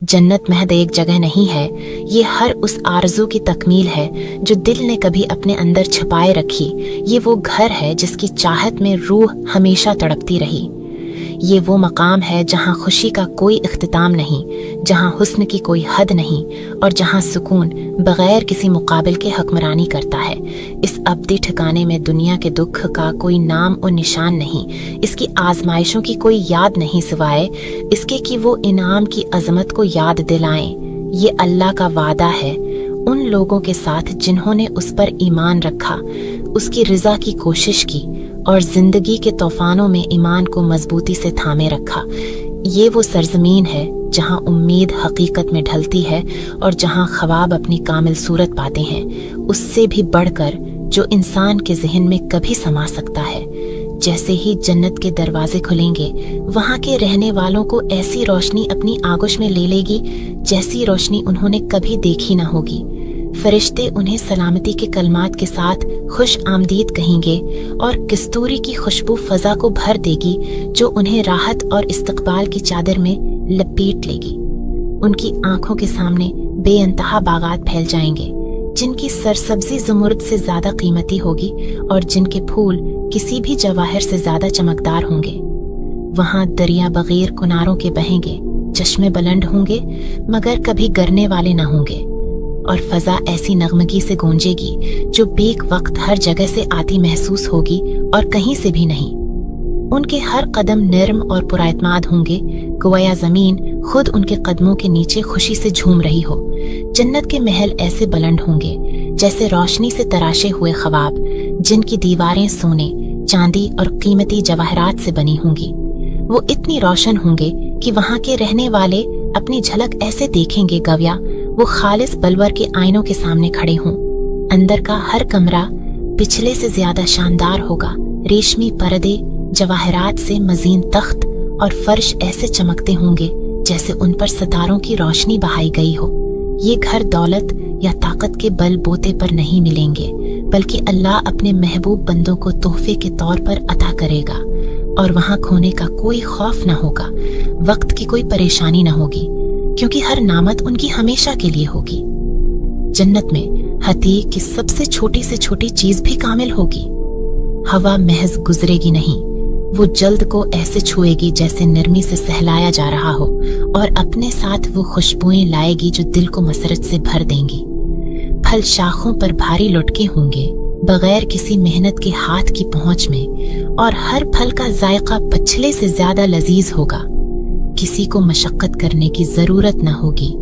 जन्नत महज एक जगह नहीं है, ये हर उस आरज़ू की तकमील है जो दिल ने कभी अपने अंदर छिपाए रखी। ये वो घर है जिसकी चाहत में रूह हमेशा तड़पती रही। ये वो मकाम है जहाँ खुशी का कोई इख्तिताम नहीं, जहाँ हुस्न की कोई हद नहीं और जहाँ सुकून बगैर किसी मुकाबिल के हुक्मरानी करता है। इस अब्दी ठिकाने में दुनिया के दुख का कोई नाम और निशान नहीं, इसकी आजमाइशों की कोई याद नहीं सिवाय इसके कि वो इनाम की अजमत को याद दिलाएं। ये अल्लाह का वादा है उन लोगों के साथ जिन्होंने उस पर ईमान रखा, उसकी रज़ा की कोशिश की और जिंदगी के तूफानों में ईमान को मजबूती से थामे रखा। ये वो सरजमीन है जहाँ उम्मीद हकीकत में ढलती है और जहाँ ख्वाब अपनी कामिल सूरत पाते हैं, उससे भी बढ़कर जो इंसान के जहन में कभी समा सकता है। जैसे ही जन्नत के दरवाजे खुलेंगे, वहाँ के रहने वालों को ऐसी रोशनी अपनी आगोश में ले लेगी जैसी रोशनी उन्होंने कभी देखी न होगी। फरिश्ते उन्हें सलामती के कलमात के साथ खुश आमदीद कहेंगे और कस्तूरी की खुशबू फजा को भर देगी जो उन्हें राहत और इस्तकबाल की चादर में लपेट लेगी। उनकी आंखों के सामने बेअंतहा बागात फैल जाएंगे जिनकी सरसब्जी ज़ुमुर्द से ज्यादा कीमती होगी और जिनके फूल किसी भी जवाहर से ज्यादा चमकदार होंगे। वहाँ दरिया बगैर किनारों के बहेंगे, चश्मे बुलंद होंगे मगर कभी गिरने वाले न होंगे और फजा ऐसी नगमगी से गूंजेगी जो बेक वक्त हर जगह से आती महसूस होगी और कहीं से भी नहीं। उनके हर कदम नर्म और पुराइतमाद होंगे, गोया जमीन खुद उनके कदमों के नीचे खुशी से झूम रही हो। जन्नत के महल ऐसे बुलंद होंगे जैसे रोशनी से तराशे हुए ख्वाब, जिनकी दीवारें सोने, चांदी और कीमती जवाहरात से बनी होंगी। वो इतनी रोशन होंगे कि वहाँ के रहने वाले अपनी झलक ऐसे देखेंगे गवया वो खालिस बलवर के आईनों के सामने खड़े हों। अंदर का हर कमरा पिछले से ज्यादा शानदार होगा। रेशमी पर्दे, जवाहरात से मजीन तख्त और फर्श ऐसे चमकते होंगे जैसे उन पर सितारों की रोशनी बहाई गई हो। ये घर दौलत या ताकत के बल बोते पर नहीं मिलेंगे, बल्कि अल्लाह अपने महबूब बंदों को तोहफे के तौर पर अता करेगा और वहाँ खोने का कोई खौफ न होगा, वक्त की कोई परेशानी न होगी, क्योंकि हर नामत उनकी हमेशा के लिए होगी। जन्नत में हती की सबसे छोटी से छोटी चीज भी कामिल होगी। हवा महज गुजरेगी नहीं, वो जल्द को ऐसे छुएगी जैसे नरमी से सहलाया जा रहा हो और अपने साथ वो खुशबुएं लाएगी जो दिल को मसरत से भर देंगी। फल शाखों पर भारी लुटके होंगे बगैर किसी मेहनत के हाथ की पहुंच में, और हर फल का जायका पछले से ज्यादा लजीज होगा। किसी को मशक्कत करने की जरूरत न होगी,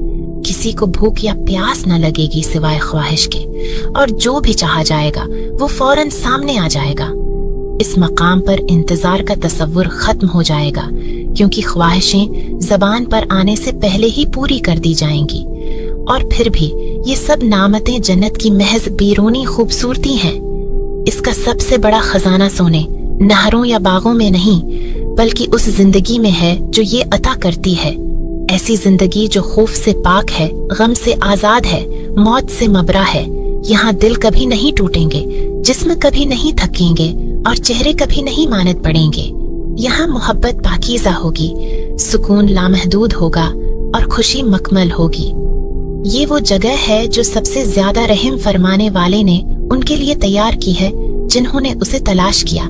किसी को भूख या प्यास न लगेगी सिवाय ख्वाहिश के, और जो भी चाहा जाएगा वो फौरन सामने आ जाएगा। इस मकाम पर इंतजार का तसव्वुर खत्म हो जाएगा, क्योंकि ख्वाहिशें जबान पर आने से पहले ही पूरी कर दी जाएंगी। और फिर भी ये सब नामतें जन्नत की महज बैरूनी खूबसूरती हैं। इसका सबसे बड़ा खजाना सोने, नहरों या बागों में नहीं, बल्कि उस जिंदगी में है जो ये अता करती है। ऐसी जिंदगी जो खौफ से पाक है, गम से आजाद है, मौत से मबरा है। यहाँ दिल कभी नहीं टूटेंगे, जिस्म कभी नहीं थकेंगे और चेहरे कभी नहीं मानद पड़ेंगे। यहाँ मोहब्बत पाकीज़ा होगी, सुकून लामहदूद होगा और खुशी मकमल होगी। ये वो जगह है जो सबसे ज्यादा रहम फरमाने वाले ने उनके लिए तैयार की है, जिन्होंने उसे तलाश किया,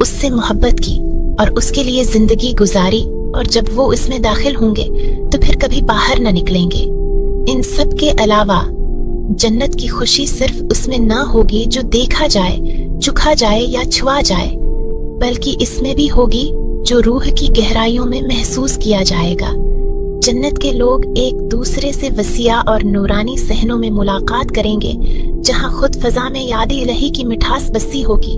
उससे मोहब्बत की और उसके लिए जिंदगी गुजारी, और जब वो इसमें दाखिल होंगे तो फिर कभी बाहर न निकलेंगे। इन सब के अलावा जन्नत की खुशी सिर्फ उसमें न होगी जो देखा जाए, चुखा जाए या छुआ जाए, बल्कि इसमें भी होगी जो रूह की गहराइयों में महसूस किया जाएगा। जन्नत के लोग एक दूसरे से वसिया और नूरानी सहनों में मुलाकात करेंगे, जहाँ खुद फजा में याद इलाही की मिठास बसी होगी।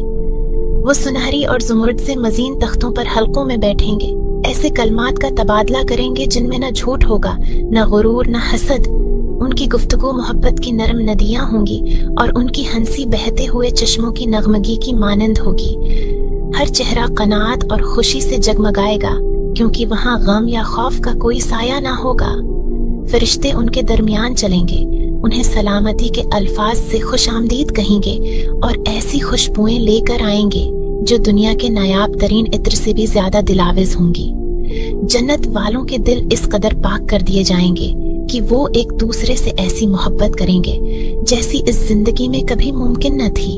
वो सुनहरी और ज़ुमुर्द से मजीन तख्तों पर हल्कों में बैठेंगे, ऐसे कलमात का तबादला करेंगे जिनमें न झूठ होगा, न गुरूर, न हसद। उनकी गुफ्तगू मोहब्बत की नरम नदियां होंगी और उनकी हंसी बहते हुए चश्मों की नगमगी की मानंद होगी। हर चेहरा कनात और खुशी से जगमगाएगा, क्योंकि वहाँ गम या खौफ का कोई साया ना होगा। फरिश्ते उनके दरमियान चलेंगे, उन्हें सलामती के अल्फाज से खुश आमदीद कहेंगे और ऐसी खुशबुएं लेकर आएंगे जो दुनिया के नायाब तरीन इत्र से भी ज्यादा दिलावेज होंगी। जन्नत वालों के दिल इस कदर पाक कर दिए जाएंगे कि वो एक दूसरे से ऐसी मोहब्बत करेंगे जैसी इस जिंदगी में कभी मुमकिन न थी।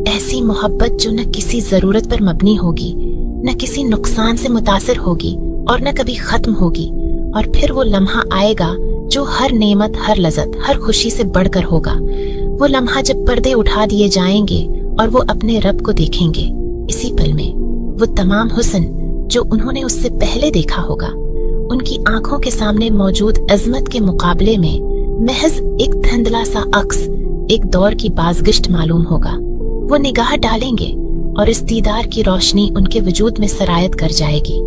ऐसी मोहब्बत जो न किसी जरूरत पर मबनी होगी, न किसी नुकसान से मुतासिर होगी और न कभी खत्म होगी। और फिर वो लम्हा आएगा जो हर नेमत, हर लज़्ज़त, हर खुशी से बढ़कर होगा। वो लम्हा जब पर्दे उठा दिए जाएंगे और वो अपने रब को देखेंगे। इसी पल में वो तमाम हुस्न जो उन्होंने उससे पहले देखा होगा, उनकी आंखों के सामने मौजूद अजमत के मुकाबले में महज एक धुंधला सा अक्स, एक दौर की बाज़गिश्त मालूम होगा। वो निगाह डालेंगे और इस दीदार की रोशनी उनके वजूद में सरायत कर जाएगी।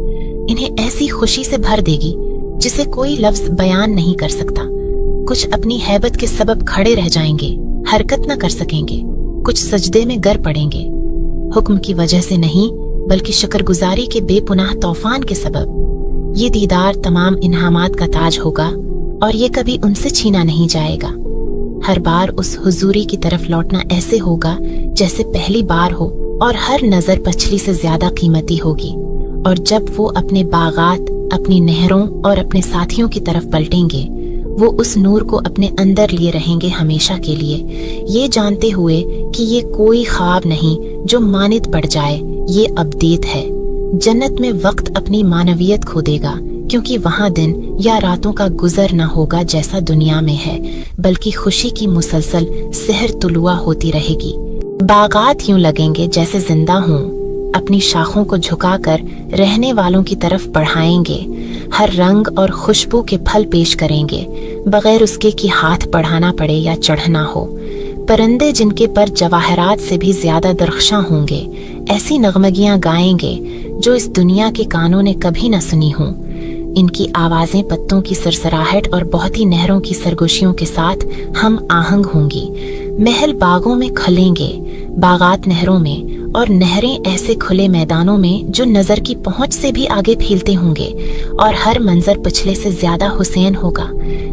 इन्हें ऐसी खुशी से भर देगी जिसे कोई लफ्ज बयान नहीं कर सकता। कुछ अपनी हैबत के सबब खड़े रह जाएंगे, हरकत न कर सकेंगे, कुछ सजदे में गिर पड़ेंगे, हुक्म की वजह से नहीं बल्कि शुक्रगुजारी के बेपुनाह तौफान के सबब। ये दीदार तमाम इन्हामात का ताज होगा और ये कभी उनसे छीना नहीं जाएगा। हर बार उस हुजूरी की तरफ लौटना ऐसे होगा जैसे पहली बार हो और हर नजर पछली से ज्यादा कीमती होगी। और जब वो अपने बागात, अपनी नहरों और अपने साथियों की तरफ पलटेंगे, वो उस नूर को अपने अंदर लिए रहेंगे हमेशा के लिए, ये जानते हुए कि ये कोई ख्वाब नहीं जो मानित पड़ जाए, ये अबदीत है। जन्नत में वक्त अपनी मानवियत खो देगा क्योंकि वहाँ दिन या रातों का गुजर न होगा जैसा दुनिया में है, बल्कि खुशी की मुसलसल सहर तुलुआ होती रहेगी। बागात यूं लगेंगे जैसे जिंदा हों, अपनी शाखों को झुकाकर रहने वालों की तरफ बढ़ाएंगे, हर रंग और खुशबू के फल पेश करेंगे बगैर उसके कि हाथ बढ़ाना पड़े या चढ़ना हो। परिंदे जिनके पर जवाहरात से भी ज्यादा दरख्शां होंगे, ऐसी नगमगियां गाएंगे जो इस दुनिया के कानों ने कभी न सुनी हों। इनकी आवाजें पत्तों की सरसराहट और बहुत ही नहरों की सरगोशियों के साथ हम आहंग होंगी। महल बागों में खलेंगे, बागात नहरों में, और नहरें ऐसे खुले मैदानों में जो नजर की पहुंच से भी आगे फैलते होंगे। और हर मंजर पिछले से ज्यादा हुसैन होगा।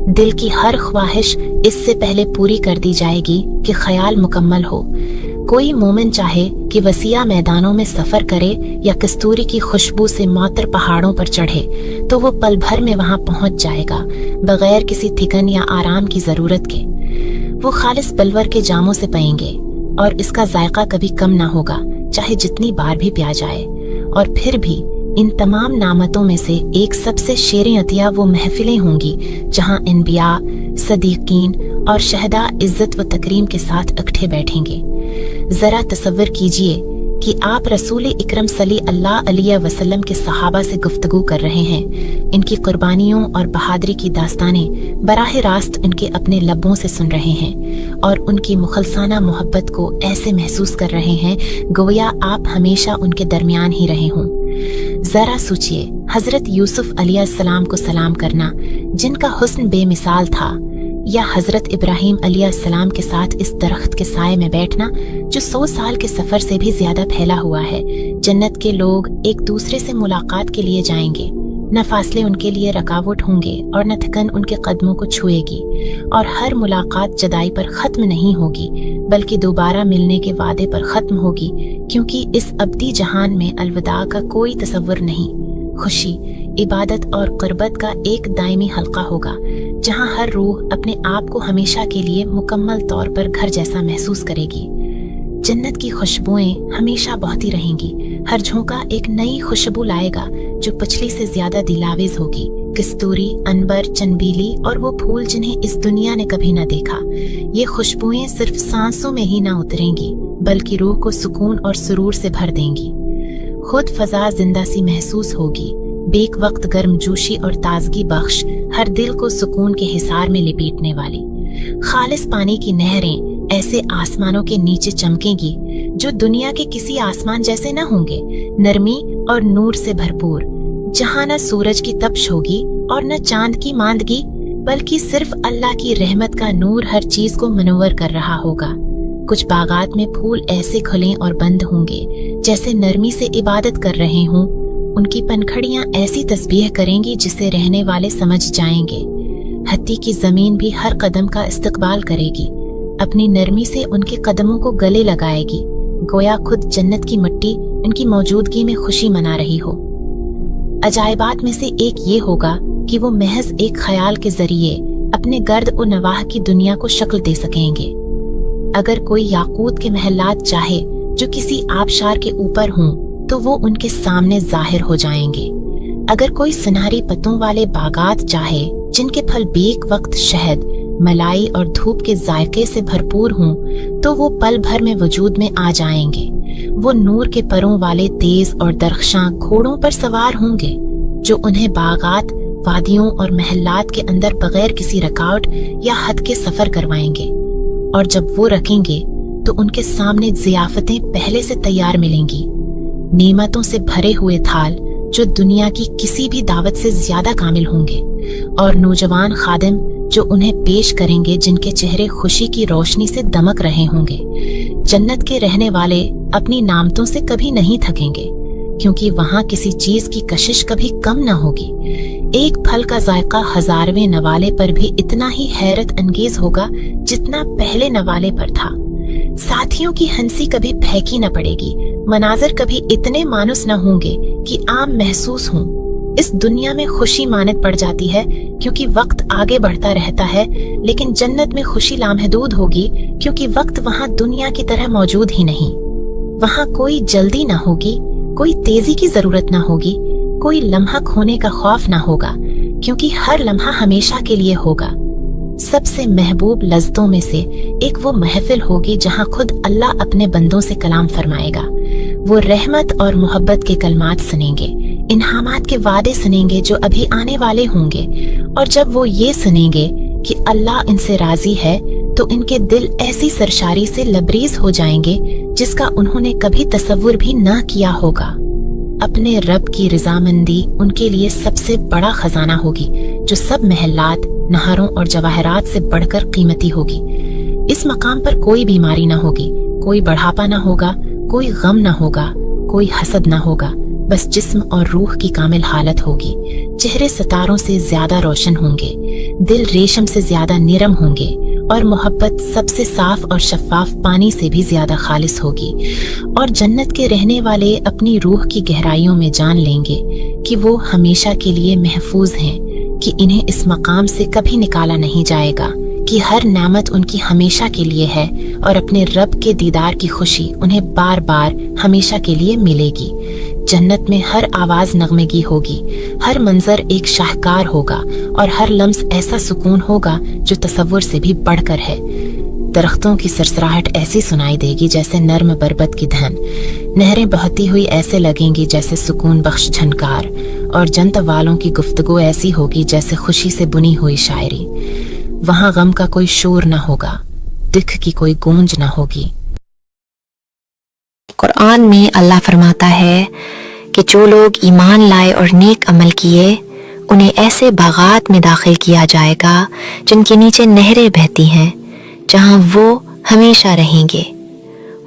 दिल की हर ख्वाहिश इससे पहले पूरी कर दी जाएगी कि ख्याल मुकम्मल हो। कोई मोमिन चाहे कि वसिया मैदानों में सफर करे या कस्तूरी की खुशबू से मौतर पहाड़ों पर चढ़े, तो वो पल भर में वहां पहुंच जाएगा बगैर किसी थिकन या आराम की जरूरत के। वो खालिस बलवर के जामों से पिएंगे और इसका जायका कभी कम ना होगा, चाहे जितनी बार भी पिया जाए। और फिर भी इन तमाम नामतों में से एक सबसे शेर अतिया वो महफिलें होंगी जहां अनबिया, सदीकीन और शहदा इज्जत व तकरीम के साथ इकट्ठे बैठेंगे। जरा तसव्वुर कीजिए कि आप रसूल इकरम सल्लल्लाहु अलैहि वसल्लम के सहाबा से गुफ्तगू कर रहे हैं। इनकी कुर्बानियों और बहादुरी की दास्तानें बराह रास्त इनके अपने लबों से सुन रहे हैं और उनकी मुखलसाना मोहब्बत को ऐसे महसूस कर रहे हैं गोया आप हमेशा उनके दरमियान ही रहे हों। जरा सोचिए, हजरत यूसुफ अलैहिस्सलाम को सलाम करना जिनका हुस्न बेमिसाल था, या हजरत इब्राहिम अलैहिस्सलाम के साथ इस दरख्त के साए में बैठना जो 100 साल के सफर से भी ज्यादा फैला हुआ है। जन्नत के लोग एक दूसरे से मुलाकात के लिए जाएंगे, न फासले उनके लिए रुकावट होंगे और न थकन उनके कदमों को छुएगी। और हर मुलाकात जदाई पर खत्म नहीं होगी बल्कि दोबारा मिलने के वादे पर खत्म होगी, क्योंकि इस अब्दी जहान में अलविदा का कोई तसव्वुर नहीं। खुशी, इबादत और कुर्बत का एक दायमी हल्का होगा जहां हर रूह अपने आप को हमेशा के लिए मुकम्मल तौर पर घर जैसा महसूस करेगी। जन्नत की खुशबुएं हमेशा बहती रहेंगी, हर झोंका एक नई खुशबू लाएगा जो पिछली से ज्यादा दिलावेज होगी। कस्तूरी, अनबर, चंबीली और वो फूल जिन्हें इस दुनिया ने कभी न देखा। ये खुशबुएं सिर्फ सांसों में ही ना उतरेंगी बल्कि रूह को सुकून और सुरूर से भर देंगी। खुद फजा जिंदा सी महसूस होगी, बेक वक्त गर्मजोशी और ताजगी बख्श, हर दिल को सुकून के हिसार में लिपेटने वाली। खालिस पानी की नहरें ऐसे आसमानों के नीचे चमकेंगी जो दुनिया के किसी आसमान जैसे न होंगे, नरमी और नूर से भरपूर, जहां न सूरज की तपश होगी और न चांद की मांदगी, बल्कि सिर्फ अल्लाह की रहमत का नूर हर चीज को मनव्वर कर रहा होगा। कुछ बागात में फूल ऐसे खुले और बंद होंगे जैसे नरमी से इबादत कर रहे हों। उनकी पनखड़ियां ऐसी तस्बीह करेंगी जिसे रहने वाले समझ जाएंगे। हत्ती की जमीन भी हर कदम का इस्तकबाल करेगी, अपनी नरमी से उनके कदमों को गले लगाएगी, गोया खुद जन्नत की मिट्टी उनकी मौजूदगी में खुशी मना रही हो। अजायबात में से एक ये होगा कि वो महज एक ख्याल के जरिए अपने गर्द और नवाह की दुनिया को शक्ल दे सकेंगे। अगर कोई याकूत के महलात चाहे जो किसी आबशार के ऊपर हों तो वो उनके सामने जाहिर हो जाएंगे। अगर कोई सुनहरी पत्तों वाले बागात चाहे जिनके फल बेक वक्त शहद, मलाई और धूप के जायके से भरपूर हों तो वो पल भर में वजूद में आ जाएंगे। वो नूर के परों वाले तेज और दरख्शां घोड़ों पर सवार होंगे जो उन्हें बागात, वादियों और महल्लात के अंदर बगैर किसी रुकावट या हद के सफर करवाएंगे। और जब वो रखेंगे तो उनके सामने जियाफतें पहले से तैयार मिलेंगी, नेमतों से भरे हुए थाल जो दुनिया की किसी भी दावत से ज्यादा कामिल होंगे, और नौजवान खादिम जो उन्हें पेश करेंगे जिनके चेहरे खुशी की रोशनी से दमक रहे होंगे। जन्नत के रहने वाले अपनी नामतों से कभी नहीं थकेंगे क्योंकि वहाँ किसी चीज की कशिश कभी कम न होगी। एक फल का जायका हजारवें नवाले पर भी इतना ही हैरत अंगेज होगा जितना पहले नवाले पर था। साथियों की हंसी कभी फैकी न पड़ेगी, मनाजर कभी इतने मानुस न होंगे कि आम महसूस हों। इस दुनिया में खुशी मानद पड़ जाती है क्योंकि वक्त आगे बढ़ता रहता है, लेकिन जन्नत में खुशी लामहदूद होगी क्योंकि वक्त वहाँ दुनिया की तरह मौजूद ही नहीं। वहाँ कोई जल्दी न होगी, कोई तेजी की जरूरत न होगी, कोई लम्हा खोने का खौफ न होगा क्योंकि हर लम्हा हमेशा के लिए होगा। सबसे महबूब लज्जतों में से एक वो महफिल होगी जहाँ खुद अल्लाह अपने बंदों से कलाम फरमाएगा। वो रहमत और मोहब्बत के कलमात सुनेंगे, इन्हामात के वादे सुनेंगे जो अभी आने वाले होंगे, और जब वो ये सुनेंगे कि अल्लाह इनसे राजी है तो इनके दिल ऐसी सरशारी से लबरेज हो जाएंगे जिसका उन्होंने कभी तसव्वुर भी न किया होगा। अपने रब की रजामंदी उनके लिए सबसे बड़ा खजाना होगी जो सब महलात, नहरों और जवाहरात से बढ़कर कीमती होगी। इस मकाम पर कोई बीमारी न होगी, कोई बढ़ापा न होगा, कोई गम न होगा, कोई हसद न होगा, बस जिस्म और रूह की कामिल हालत होगी। चेहरे सितारों से ज्यादा रोशन होंगे, दिल रेशम से ज्यादा निरम होंगे, और मोहब्बत सबसे साफ और शफाफ पानी से भी ज्यादा खालिस होगी। और जन्नत के रहने वाले अपनी रूह की गहराइयों में जान लेंगे कि वो हमेशा के लिए महफूज हैं, कि इन्हें इस मकाम से कभी निकाला नहीं जाएगा, कि हर नेमत उनकी हमेशा के लिए है और अपने रब के दीदार की खुशी उन्हें बार बार हमेशा के लिए मिलेगी। जन्नत में हर आवाज नगमेगी होगी, हर मंजर एक शाहकार होगा, और हर लम्स ऐसा सुकून होगा जो तसव्वुर से भी बढ़कर है। दरख्तों की सरसराहट ऐसी सुनाई देगी जैसे नर्म बरबत की धन, नहरें बहती हुई ऐसे लगेंगी जैसे सुकून बख्श झनकार, और जन्नत वालों की गुफ्तगू ऐसी होगी जैसे खुशी से बुनी हुई शायरी। वहाँ गम का कोई शोर न होगा, दुख की कोई गूंज न होगी। कुरान में अल्लाह फरमाता है कि जो लोग ईमान लाए और नेक अमल किए उन्हें ऐसे बागात में दाखिल किया जाएगा जिनके नीचे नहरें बहती हैं, जहां वो हमेशा रहेंगे।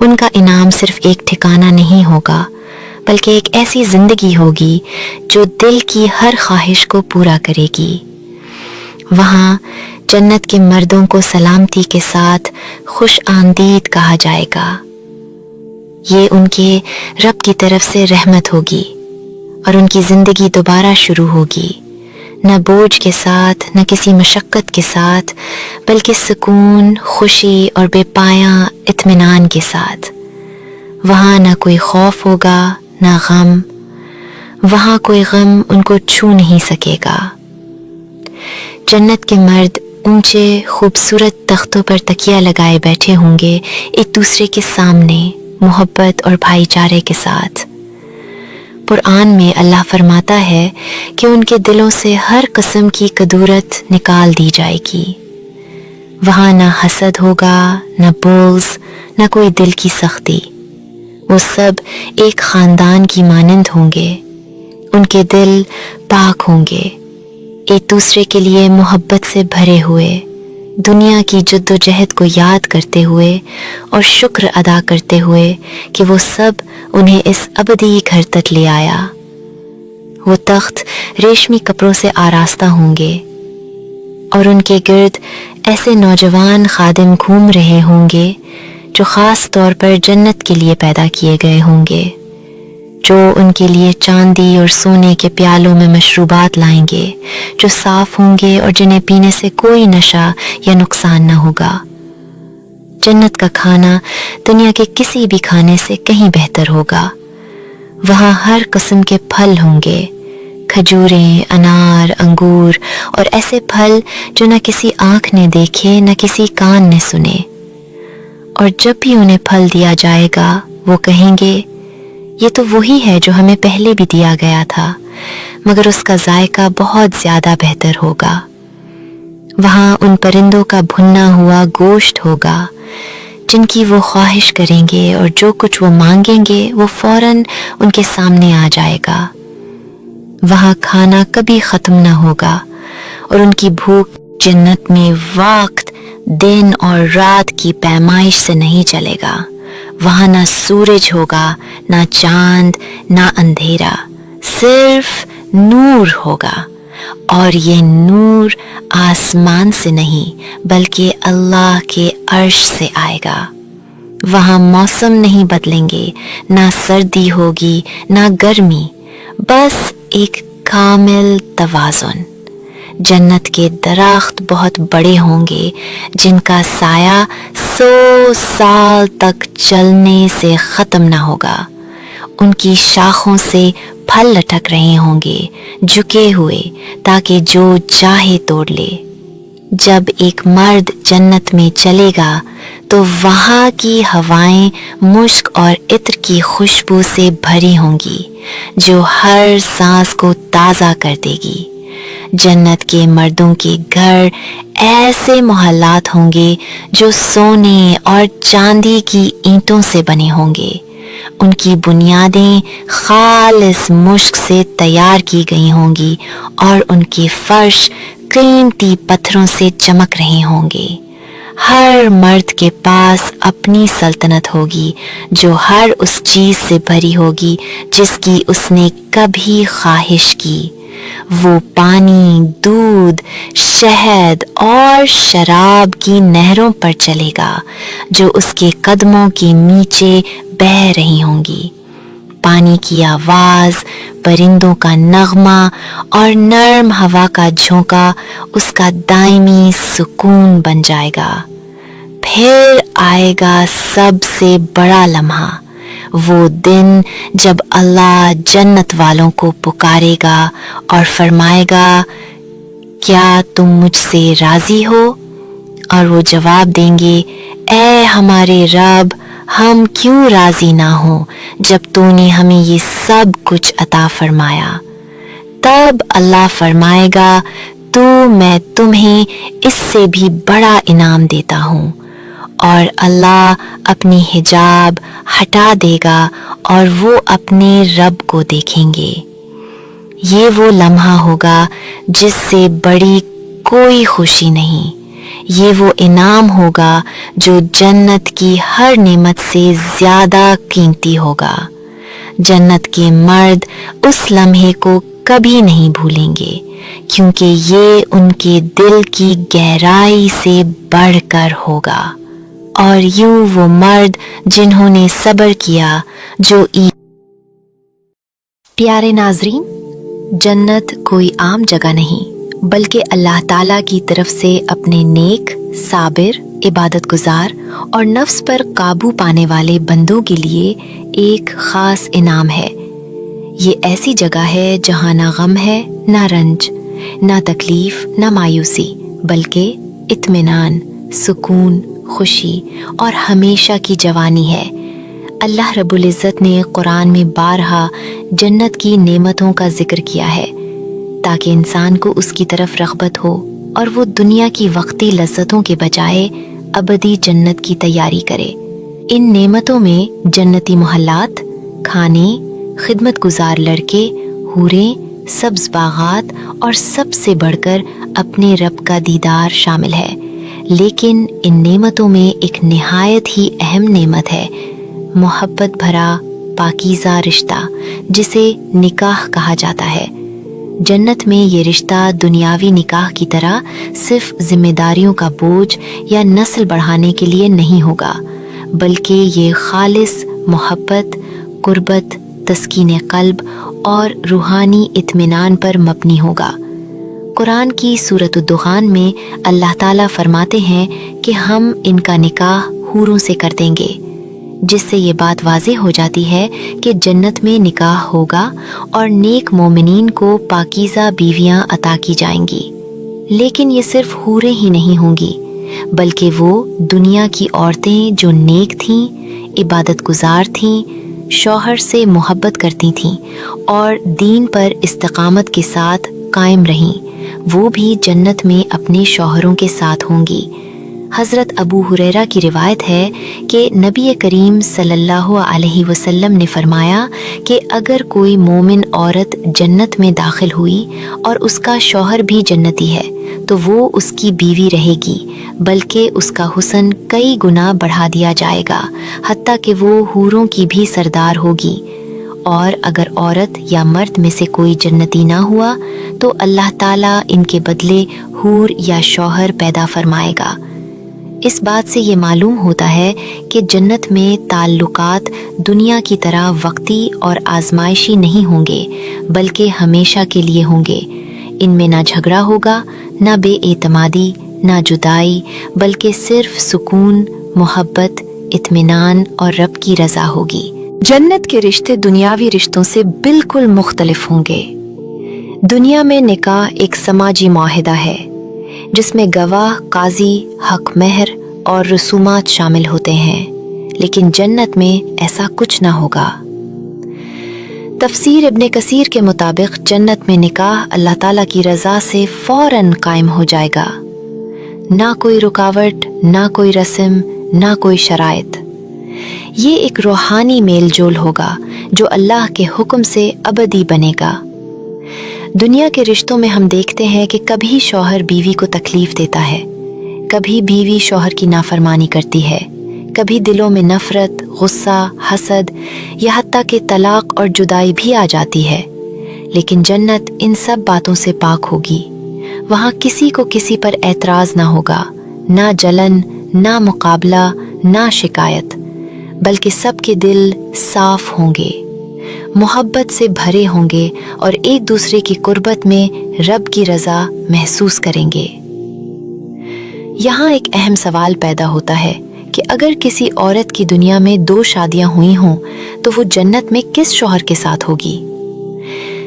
उनका इनाम सिर्फ एक ठिकाना नहीं होगा बल्कि एक ऐसी जिंदगी होगी जो दिल की हर ख्वाहिश को पूरा करेगी। वहाँ जन्नत के मर्दों को सलामती के साथ खुश आमदीद कहा जाएगा। ये उनके रब की तरफ से रहमत होगी और उनकी जिंदगी दोबारा शुरू होगी, न बोझ के साथ, न किसी मशक्कत के साथ, बल्कि सुकून, खुशी और बेपाया इत्मीनान के साथ। वहाँ न कोई खौफ होगा, न गम। वहाँ कोई गम उनको छू नहीं सकेगा। जन्नत के मर्द ऊंचे खूबसूरत तख्तों पर तकिया लगाए बैठे होंगे, एक दूसरे के सामने मोहब्बत और भाईचारे के साथ। कुरान में अल्लाह फरमाता है कि उनके दिलों से हर किस्म की कदूरत निकाल दी जाएगी। वहाँ न हसद होगा, न बोझ, न कोई दिल की सख्ती। वो सब एक खानदान की मानंद होंगे। उनके दिल पाक होंगे, एक दूसरे के लिए मोहब्बत से भरे हुए, दुनिया की जद्दोजहद को याद करते हुए और शुक्र अदा करते हुए कि वो सब उन्हें इस अबदी घर तक ले आया। वो तख्त रेशमी कपड़ों से आरास्ता होंगे और उनके गिर्द ऐसे नौजवान खादिम घूम रहे होंगे जो खास तौर पर जन्नत के लिए पैदा किए गए होंगे। जो उनके लिए चांदी और सोने के प्यालों में मशरूबात लाएंगे जो साफ होंगे और जिन्हें पीने से कोई नशा या नुकसान न होगा। जन्नत का खाना दुनिया के किसी भी खाने से कहीं बेहतर होगा। वहाँ हर किस्म के फल होंगे, खजूरें, अनार, अंगूर और ऐसे फल जो न किसी आंख ने देखे न किसी कान ने सुने। और जब भी उन्हें फल दिया जाएगा वो कहेंगे ये तो वही है जो हमें पहले भी दिया गया था, मगर उसका जायका बहुत ज्यादा बेहतर होगा। वहाँ उन परिंदों का भुना हुआ गोश्त होगा जिनकी वो ख्वाहिश करेंगे और जो कुछ वो मांगेंगे वो फौरन उनके सामने आ जाएगा। वहाँ खाना कभी खत्म ना होगा और उनकी भूख जन्नत में वक्त, दिन और रात की पैमाइश से नहीं चलेगा। वहाँ ना सूरज होगा, ना चांद, ना अंधेरा, सिर्फ नूर होगा। और ये नूर आसमान से नहीं बल्कि अल्लाह के अर्श से आएगा। वहाँ मौसम नहीं बदलेंगे, ना सर्दी होगी ना गर्मी, बस एक कामिल तवाज़ुन। जन्नत के दरख्त बहुत बड़े होंगे जिनका साया 100 साल तक चलने से ख़त्म ना होगा। उनकी शाखों से फल लटक रहे होंगे झुके हुए ताकि जो चाहे तोड़ ले। जब एक मर्द जन्नत में चलेगा तो वहाँ की हवाएं मुश्क और इत्र की खुशबू से भरी होंगी जो हर सांस को ताज़ा कर देगी। जन्नत के मर्दों के घर ऐसे मोहल्लात होंगे जो सोने और चांदी की ईंटों से बने होंगे। उनकी बुनियादें खालिस मुश्क से तैयार की गई होंगी और उनके फर्श कीमती पत्थरों से चमक रहे होंगे। हर मर्द के पास अपनी सल्तनत होगी जो हर उस चीज से भरी होगी जिसकी उसने कभी ख्वाहिश की। वो पानी, दूध, शहद और शराब की नहरों पर चलेगा जो उसके कदमों के नीचे बह रही होंगी। पानी की आवाज, परिंदों का नगमा और नर्म हवा का झोंका उसका दायमी सुकून बन जाएगा। फिर आएगा सबसे बड़ा लम्हा, वो दिन जब अल्लाह जन्नत वालों को पुकारेगा और फरमाएगा, क्या तुम मुझसे राजी हो? और वो जवाब देंगे, ऐ हमारे रब, हम क्यों राजी ना हो जब तूने हमें ये सब कुछ अता फरमाया। तब अल्लाह फरमाएगा, तो मैं तुम्हें इससे भी बड़ा इनाम देता हूँ। और अल्लाह अपनी हिजाब हटा देगा और वो अपने रब को देखेंगे। ये वो लम्हा होगा जिससे बड़ी कोई खुशी नहीं। ये वो इनाम होगा जो जन्नत की हर नेमत से ज्यादा कीमती होगा। जन्नत के मर्द उस लम्हे को कभी नहीं भूलेंगे क्योंकि ये उनके दिल की गहराई से बढ़कर होगा। और यूं वो मर्द जिन्होंने सब्र किया जो प्यारे नाजरीन, जन्नत कोई आम जगह नहीं बल्कि अल्लाह ताला की तरफ से अपने नेक, साबिर, इबादत गुजार और नफ्स पर काबू पाने वाले बंदों के लिए एक खास इनाम है। ये ऐसी जगह है जहाँ ना गम है, ना रंज, ना तकलीफ, ना मायूसी, बल्कि इत्मीनान, सुकून, खुशी और हमेशा की जवानी है। अल्लाह रब्बुल इज़्ज़त ने कुरान में बारहा जन्नत की नेमतों का जिक्र किया है ताकि इंसान को उसकी तरफ रग़बत हो और वो दुनिया की वक्ती लज्जतों के बजाय अबदी जन्नत की तैयारी करे। इन नेमतों में जन्नती मोहल्लात, खाने, खिदमत गुजार लड़के, हूरें, सब्ज़ बागात और सबसे बढ़कर अपने रब का दीदार शामिल है। लेकिन इन नेमतों में एक निहायत ही अहम नेमत है, मोहब्बत भरा पाकीज़ा रिश्ता जिसे निकाह कहा जाता है। जन्नत में ये रिश्ता दुनियावी निकाह की तरह सिर्फ जिम्मेदारियों का बोझ या नस्ल बढ़ाने के लिए नहीं होगा, बल्कि ये खालिस मोहब्बत, कुर्बत, तस्कीन क़ल्ब और रूहानी इत्मीनान पर मबनी होगा। कुरान की सूरत दुखान में अल्लाह ताला फरमाते हैं कि हम इनका निकाह हूरों से कर देंगे, जिससे ये बात वाज़ेह हो जाती है कि जन्नत में निकाह होगा और नेक मोमिनीन को पाकीज़ा बीवियां अता की जाएंगी। लेकिन ये सिर्फ हूरें ही नहीं होंगी, बल्कि वो दुनिया की औरतें जो नेक थीं, इबादत गुजार थीं, शौहर से मोहब्बत करती थीं और दीन पर इस्तिकामत के साथ कायम रहीं, वो भी जन्नत में अपने शौहरों के साथ होंगी। हज़रत अबू हुरैरा की रिवायत है कि नबी करीम सल्लल्लाहु अलैहि वसल्लम ने फरमाया कि अगर कोई मोमिन औरत जन्नत में दाखिल हुई और उसका शौहर भी जन्नती है तो वो उसकी बीवी रहेगी, बल्कि उसका हुस्न कई गुना बढ़ा दिया जाएगा, हत्ता कि वो हूरों की भी सरदार होगी। और अगर औरत या मर्द में से कोई जन्नती ना हुआ तो अल्लाह ताला इनके बदले हूर या शौहर पैदा फरमाएगा। इस बात से ये मालूम होता है कि जन्नत में ताल्लुकात दुनिया की तरह वक्ती और आजमाइशी नहीं होंगे, बल्कि हमेशा के लिए होंगे। इनमें ना झगड़ा होगा, ना बेएतमादी, ना जुदाई, बल्कि सिर्फ सुकून, मोहब्बत, इत्मीनान और रब की रज़ा होगी। जन्नत के रिश्ते दुनियावी रिश्तों से बिल्कुल मुख्तलिफ होंगे। दुनिया में निकाह एक समाजी मुआहिदा है जिसमें गवाह, काजी, हक महर और रसूमात शामिल होते हैं, लेकिन जन्नत में ऐसा कुछ ना होगा। तफसीर इब्ने कसीर के मुताबिक जन्नत में निकाह अल्लाह ताला की रज़ा से फ़ौरन कायम हो जाएगा। ना कोई रुकावट, ना कोई रस्म, ना कोई शराइत। ये एक रूहानी मेल जोल होगा जो अल्लाह के हुक्म से अबदी बनेगा। दुनिया के रिश्तों में हम देखते हैं कि कभी शौहर बीवी को तकलीफ देता है, कभी बीवी शौहर की नाफरमानी करती है, कभी दिलों में नफरत, गुस्सा, हसद या हत्ता कि तलाक और जुदाई भी आ जाती है। लेकिन जन्नत इन सब बातों से पाक होगी। वहाँ किसी को किसी पर एतराज़ ना होगा, ना जलन, ना मुकाबला, ना शिकायत, बल्कि सबके दिल साफ होंगे, मोहब्बत से भरे होंगे और एक दूसरे की कुर्बत में रब की रज़ा महसूस करेंगे। यहाँ एक अहम सवाल पैदा होता है कि अगर किसी औरत की दुनिया में 2 शादियां हुई हों तो वो जन्नत में किस शौहर के साथ होगी?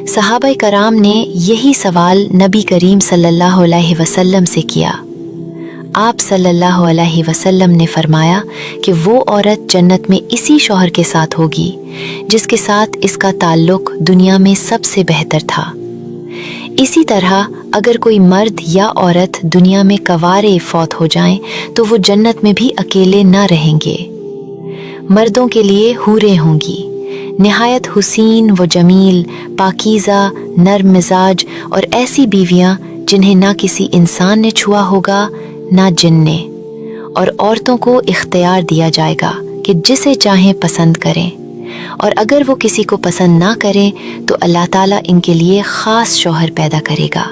सहाबा कराम ने यही सवाल नबी करीम सल्लल्लाहु अलैहि वसल्लम से किया। आप सल्लल्लाहु अलैहि वसल्लम ने फरमाया कि वो औरत जन्नत में इसी शौहर के साथ होगी जिसके साथ इसका ताल्लुक दुनिया में सबसे बेहतर था। इसी तरह अगर कोई मर्द या औरत दुनिया में कवारे फौत हो जाएं तो वो जन्नत में भी अकेले ना रहेंगे। मर्दों के लिए हूरें होंगी, निहायत हुसीन व जमील, पाकीज़ा, नर्म मिजाज और ऐसी बीवियां जिन्हें ना किसी इंसान ने छुआ होगा ना जिन ने। और औरतों को इख्तियार दिया जाएगा कि जिसे चाहें पसंद करें, और अगर वो किसी को पसंद ना करें तो अल्लाह ताला इनके लिए ख़ास शौहर पैदा करेगा।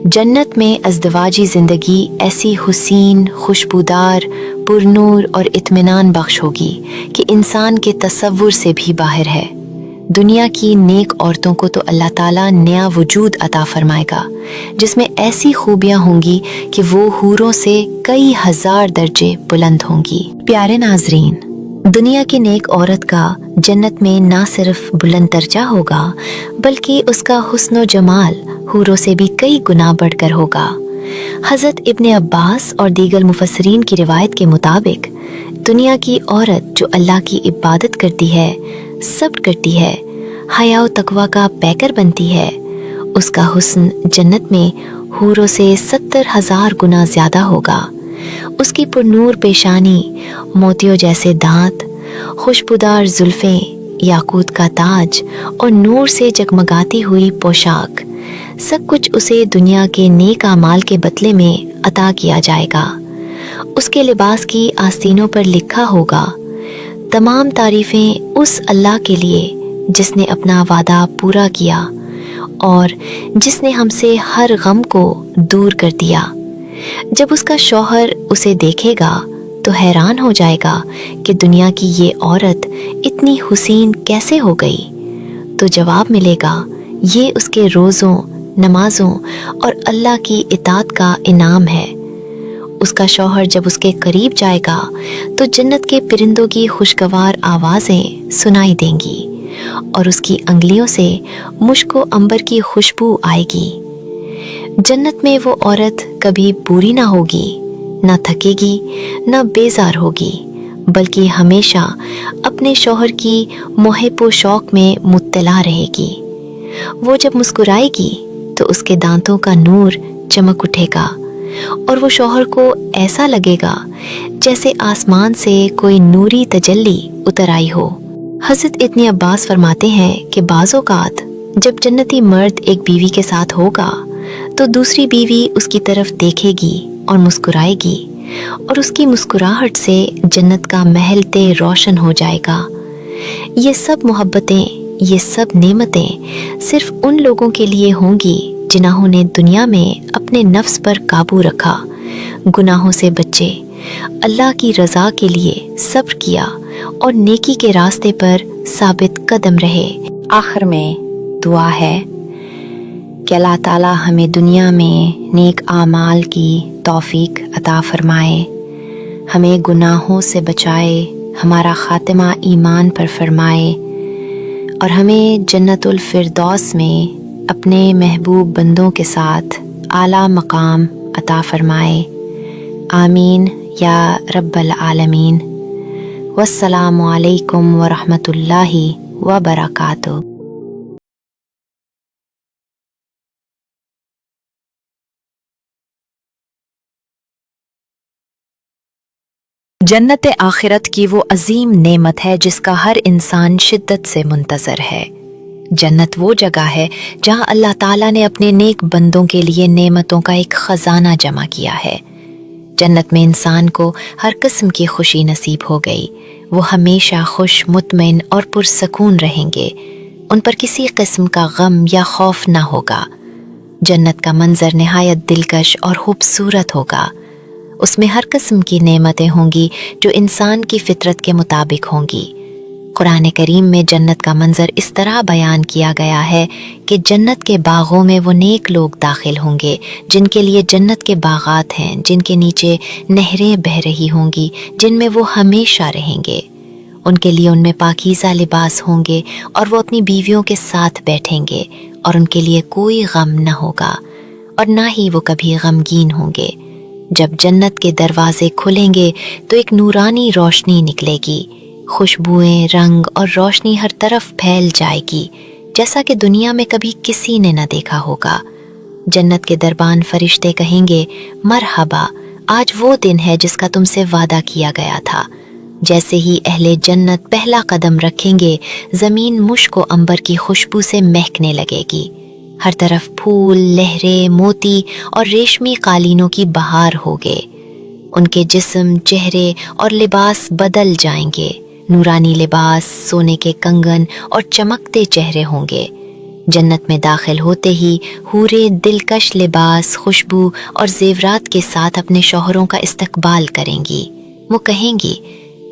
जन्नत में अज़दवाजी ज़िंदगी ऐसी हुसीन, खुशबूदार, पुरनूर और इत्मीनान बख्श होगी कि इंसान के तसव्वुर से भी बाहर है। दुनिया की नेक औरतों को तो अल्लाह ताला नया वजूद अता फरमाएगा जिसमें ऐसी खूबियाँ होंगी कि वो हूरों से कई हजार दर्जे बुलंद होंगी। प्यारे नाजरीन, दुनिया की नेक औरत का जन्नत में ना सिर्फ बुलंद दर्जा होगा बल्कि उसका हुस्न जमाल हूरों से भी कई गुना बढ़कर होगा। हज़रत इब्ने अब्बास और दीगर मुफस्सिरीन की रिवायत के मुताबिक दुनिया की औरत जो अल्लाह की इबादत करती है, सब्र करती है, हया व तकवा का पैकर बनती है, उसका हुस्न जन्नत में हूरों से 70,000 गुना ज़्यादा होगा। उसकी पुरनूर पेशानी, मोतियों जैसे दांत, खुशबूदार जुल्फ़ें, याकूत का ताज और नूर से जगमगाती हुई पोशाक, सब कुछ उसे दुनिया के नेक आमाल के बदले में अता किया जाएगा। उसके लिबास की आस्तीनों पर लिखा होगा, तमाम तारीफ़ें उस अल्लाह के लिए जिसने अपना वादा पूरा किया और जिसने हमसे हर गम को दूर कर दिया। जब उसका शौहर उसे देखेगा تو حیران ہو جائے گا کہ دنیا کی یہ عورت اتنی حسین کیسے ہو گئی؟ تو جواب ملے گا یہ اس کے روزوں، نمازوں اور اللہ کی اطاعت کا انعام ہے۔ اس کا شوہر جب اس کے قریب جائے گا تو جنت کے پرندوں کی خوشگوار آوازیں سنائی دیں گی اور اس کی انگلیوں سے مشک و عنبر کی خوشبو آئے گی۔ جنت میں وہ عورت کبھی بوری نہ ہوگی، نہ تھکے گی، نہ بیزار ہوگی، بلکہ ہمیشہ اپنے شوہر کی محب و شوق میں مطلع رہے گی۔ وہ جب مسکرائے گی تو اس کے دانتوں کا نور چمک اٹھے گا اور وہ شوہر کو ایسا لگے گا جیسے آسمان سے کوئی نوری تجلی اتر آئی ہو۔ حضرت ابن عباس فرماتے ہیں کہ بعض اوقات جب جنتی مرد ایک بیوی کے ساتھ ہوگا تو دوسری بیوی اس کی طرف دیکھے گی اور مسکرائے گی، اور اس کی مسکراہٹ سے جنت کا محل روشن ہو جائے گا۔ یہ سب محبتیں، یہ سب نعمتیں صرف ان لوگوں کے لیے ہوں گی جنہوں نے دنیا میں اپنے نفس پر قابو رکھا، گناہوں سے بچے، اللہ کی رضا کے لیے صبر کیا اور نیکی کے راستے پر ثابت قدم رہے۔ آخر میں دعا ہے کہ اللہ تعالیٰ ہمیں دنیا میں نیک اعمال کی توفیق عطا فرمائے، ہمیں گناہوں سے بچائے، ہمارا خاتمہ ایمان پر فرمائے، اور ہمیں جنت الفردوس میں اپنے محبوب بندوں کے ساتھ اعلیٰ مقام عطا فرمائے۔ آمین یا رب العالمین۔ والسلام علیکم ورحمۃ اللہ وبرکاتہ۔ جنت آخرت کی وہ عظیم نعمت ہے جس کا ہر انسان شدت سے منتظر ہے۔ جنت وہ جگہ ہے جہاں اللہ تعالیٰ نے اپنے نیک بندوں کے لیے نعمتوں کا ایک خزانہ جمع کیا ہے۔ جنت میں انسان کو ہر قسم کی خوشی نصیب ہو گئی، وہ ہمیشہ خوش، مطمئن اور پرسکون رہیں گے، ان پر کسی قسم کا غم یا خوف نہ ہوگا۔ جنت کا منظر نہایت دلکش اور خوبصورت ہوگا، اس میں ہر قسم کی نعمتیں ہوں گی جو انسان کی فطرت کے مطابق ہوں گی۔ قرآن کریم میں جنت کا منظر اس طرح بیان کیا گیا ہے کہ جنت کے باغوں میں وہ نیک لوگ داخل ہوں گے جن کے لیے جنت کے باغات ہیں، جن کے نیچے نہریں بہہ رہی ہوں گی، جن میں وہ ہمیشہ رہیں گے۔ ان کے لیے ان میں پاکیزہ لباس ہوں گے اور وہ اپنی بیویوں کے ساتھ بیٹھیں گے، اور ان کے لیے کوئی غم نہ ہوگا اور نہ ہی وہ کبھی غمگین ہوں گے۔ جب جنت کے دروازے کھلیں گے تو ایک نورانی روشنی نکلے گی، خوشبوئیں، رنگ اور روشنی ہر طرف پھیل جائے گی جیسا کہ دنیا میں کبھی کسی نے نہ دیکھا ہوگا۔ جنت کے دربان فرشتے کہیں گے، مرحبا، آج وہ دن ہے جس کا تم سے وعدہ کیا گیا تھا۔ جیسے ہی اہل جنت پہلا قدم رکھیں گے، زمین مشک و عنبر کی خوشبو سے مہکنے لگے گی، ہر طرف پھول، لہریں، موتی اور ریشمی قالینوں کی بہار ہوگے۔ ان کے جسم، چہرے اور لباس بدل جائیں گے، نورانی لباس، سونے کے کنگن اور چمکتے چہرے ہوں گے۔ جنت میں داخل ہوتے ہی حوریں دلکش لباس، خوشبو اور زیورات کے ساتھ اپنے شوہروں کا استقبال کریں گی۔ وہ کہیں گی،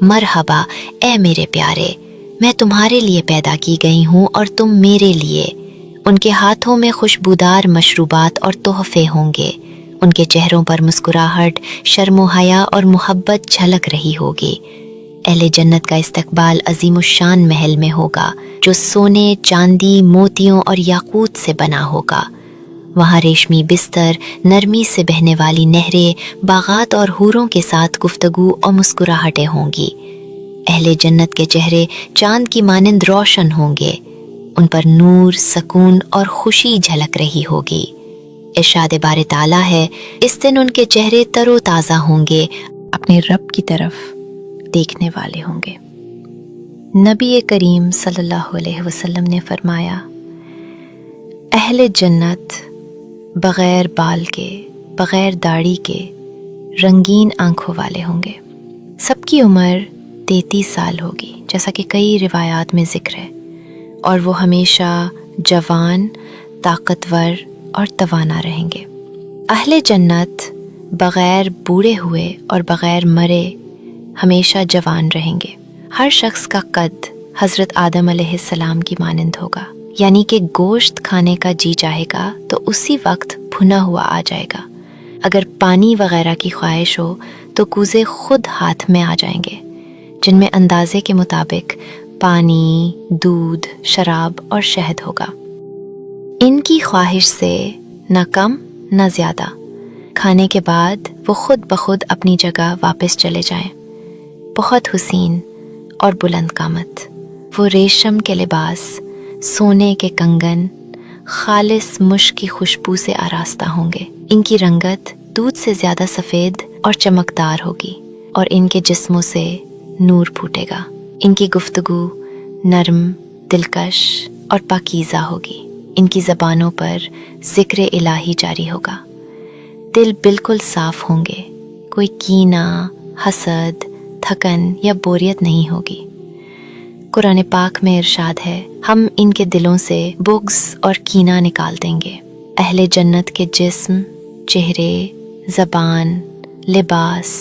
مرحبا اے میرے پیارے، میں تمہارے لیے پیدا کی گئی ہوں اور تم میرے لیے۔ ان کے ہاتھوں میں خوشبودار مشروبات اور تحفے ہوں گے، ان کے چہروں پر مسکراہٹ، شرم و حیا اور محبت جھلک رہی ہوگی۔ اہل جنت کا استقبال عظیم الشان محل میں ہوگا جو سونے، چاندی، موتیوں اور یاقوت سے بنا ہوگا۔ وہاں ریشمی بستر، نرمی سے بہنے والی نہریں، باغات اور حوروں کے ساتھ گفتگو اور مسکراہٹیں ہوں گی۔ اہل جنت کے چہرے چاند کی مانند روشن ہوں گے، ان پر نور، سکون اور خوشی جھلک رہی ہوگی۔ ارشاد باری تعالیٰ ہے، اس دن ان کے چہرے تر و تازہ ہوں گے، اپنے رب کی طرف دیکھنے والے ہوں گے۔ نبی کریم صلی اللہ علیہ وسلم نے فرمایا، اہل جنت بغیر بال کے، بغیر داڑھی کے، رنگین آنکھوں والے ہوں گے۔ سب کی عمر 33 سال ہوگی، جیسا کہ کئی روایات میں ذکر ہے، اور وہ ہمیشہ جوان، طاقتور اور توانا رہیں گے۔ اہل جنت بغیر بوڑھے ہوئے اور بغیر مرے हमेशा जवान रहेंगे। हर शख्स का कद हजरत आदम अलैहिस्सलाम की मानंद होगा, यानी कि गोश्त खाने का जी चाहेगा तो उसी वक्त भुना हुआ आ जाएगा। अगर पानी वगैरह की ख्वाहिश हो तो कूजे खुद हाथ में आ जाएंगे, जिनमें अंदाजे के मुताबिक पानी, दूध, शराब और शहद होगा। इनकी ख्वाहिश से न कम न ज़्यादा। खाने के बाद वो खुद ब खुद अपनी जगह वापस चले जाएं। बहुत हुसीन और बुलंद कामत। वो रेशम के लिबास, सोने के कंगन, खालिस मुश्क की खुशबू से आरास्ता होंगे। इनकी रंगत दूध से ज़्यादा सफ़ेद और चमकदार होगी और इनके जिस्मों से नूर फूटेगा। इनकी गुफ्तगू नरम, दिलकश और पाकीज़ा होगी। इनकी ज़बानों पर ज़िक्र इलाही जारी होगा। दिल बिल्कुल साफ़ होंगे। कोई कीना, हसद, थकन या बोरियत नहीं होगी। कुरान पाक में इरशाद है, हम इनके दिलों से बुग़्ज़ और कीना निकाल देंगे। अहले जन्नत के जिस्म, चेहरे, ज़बान, लिबास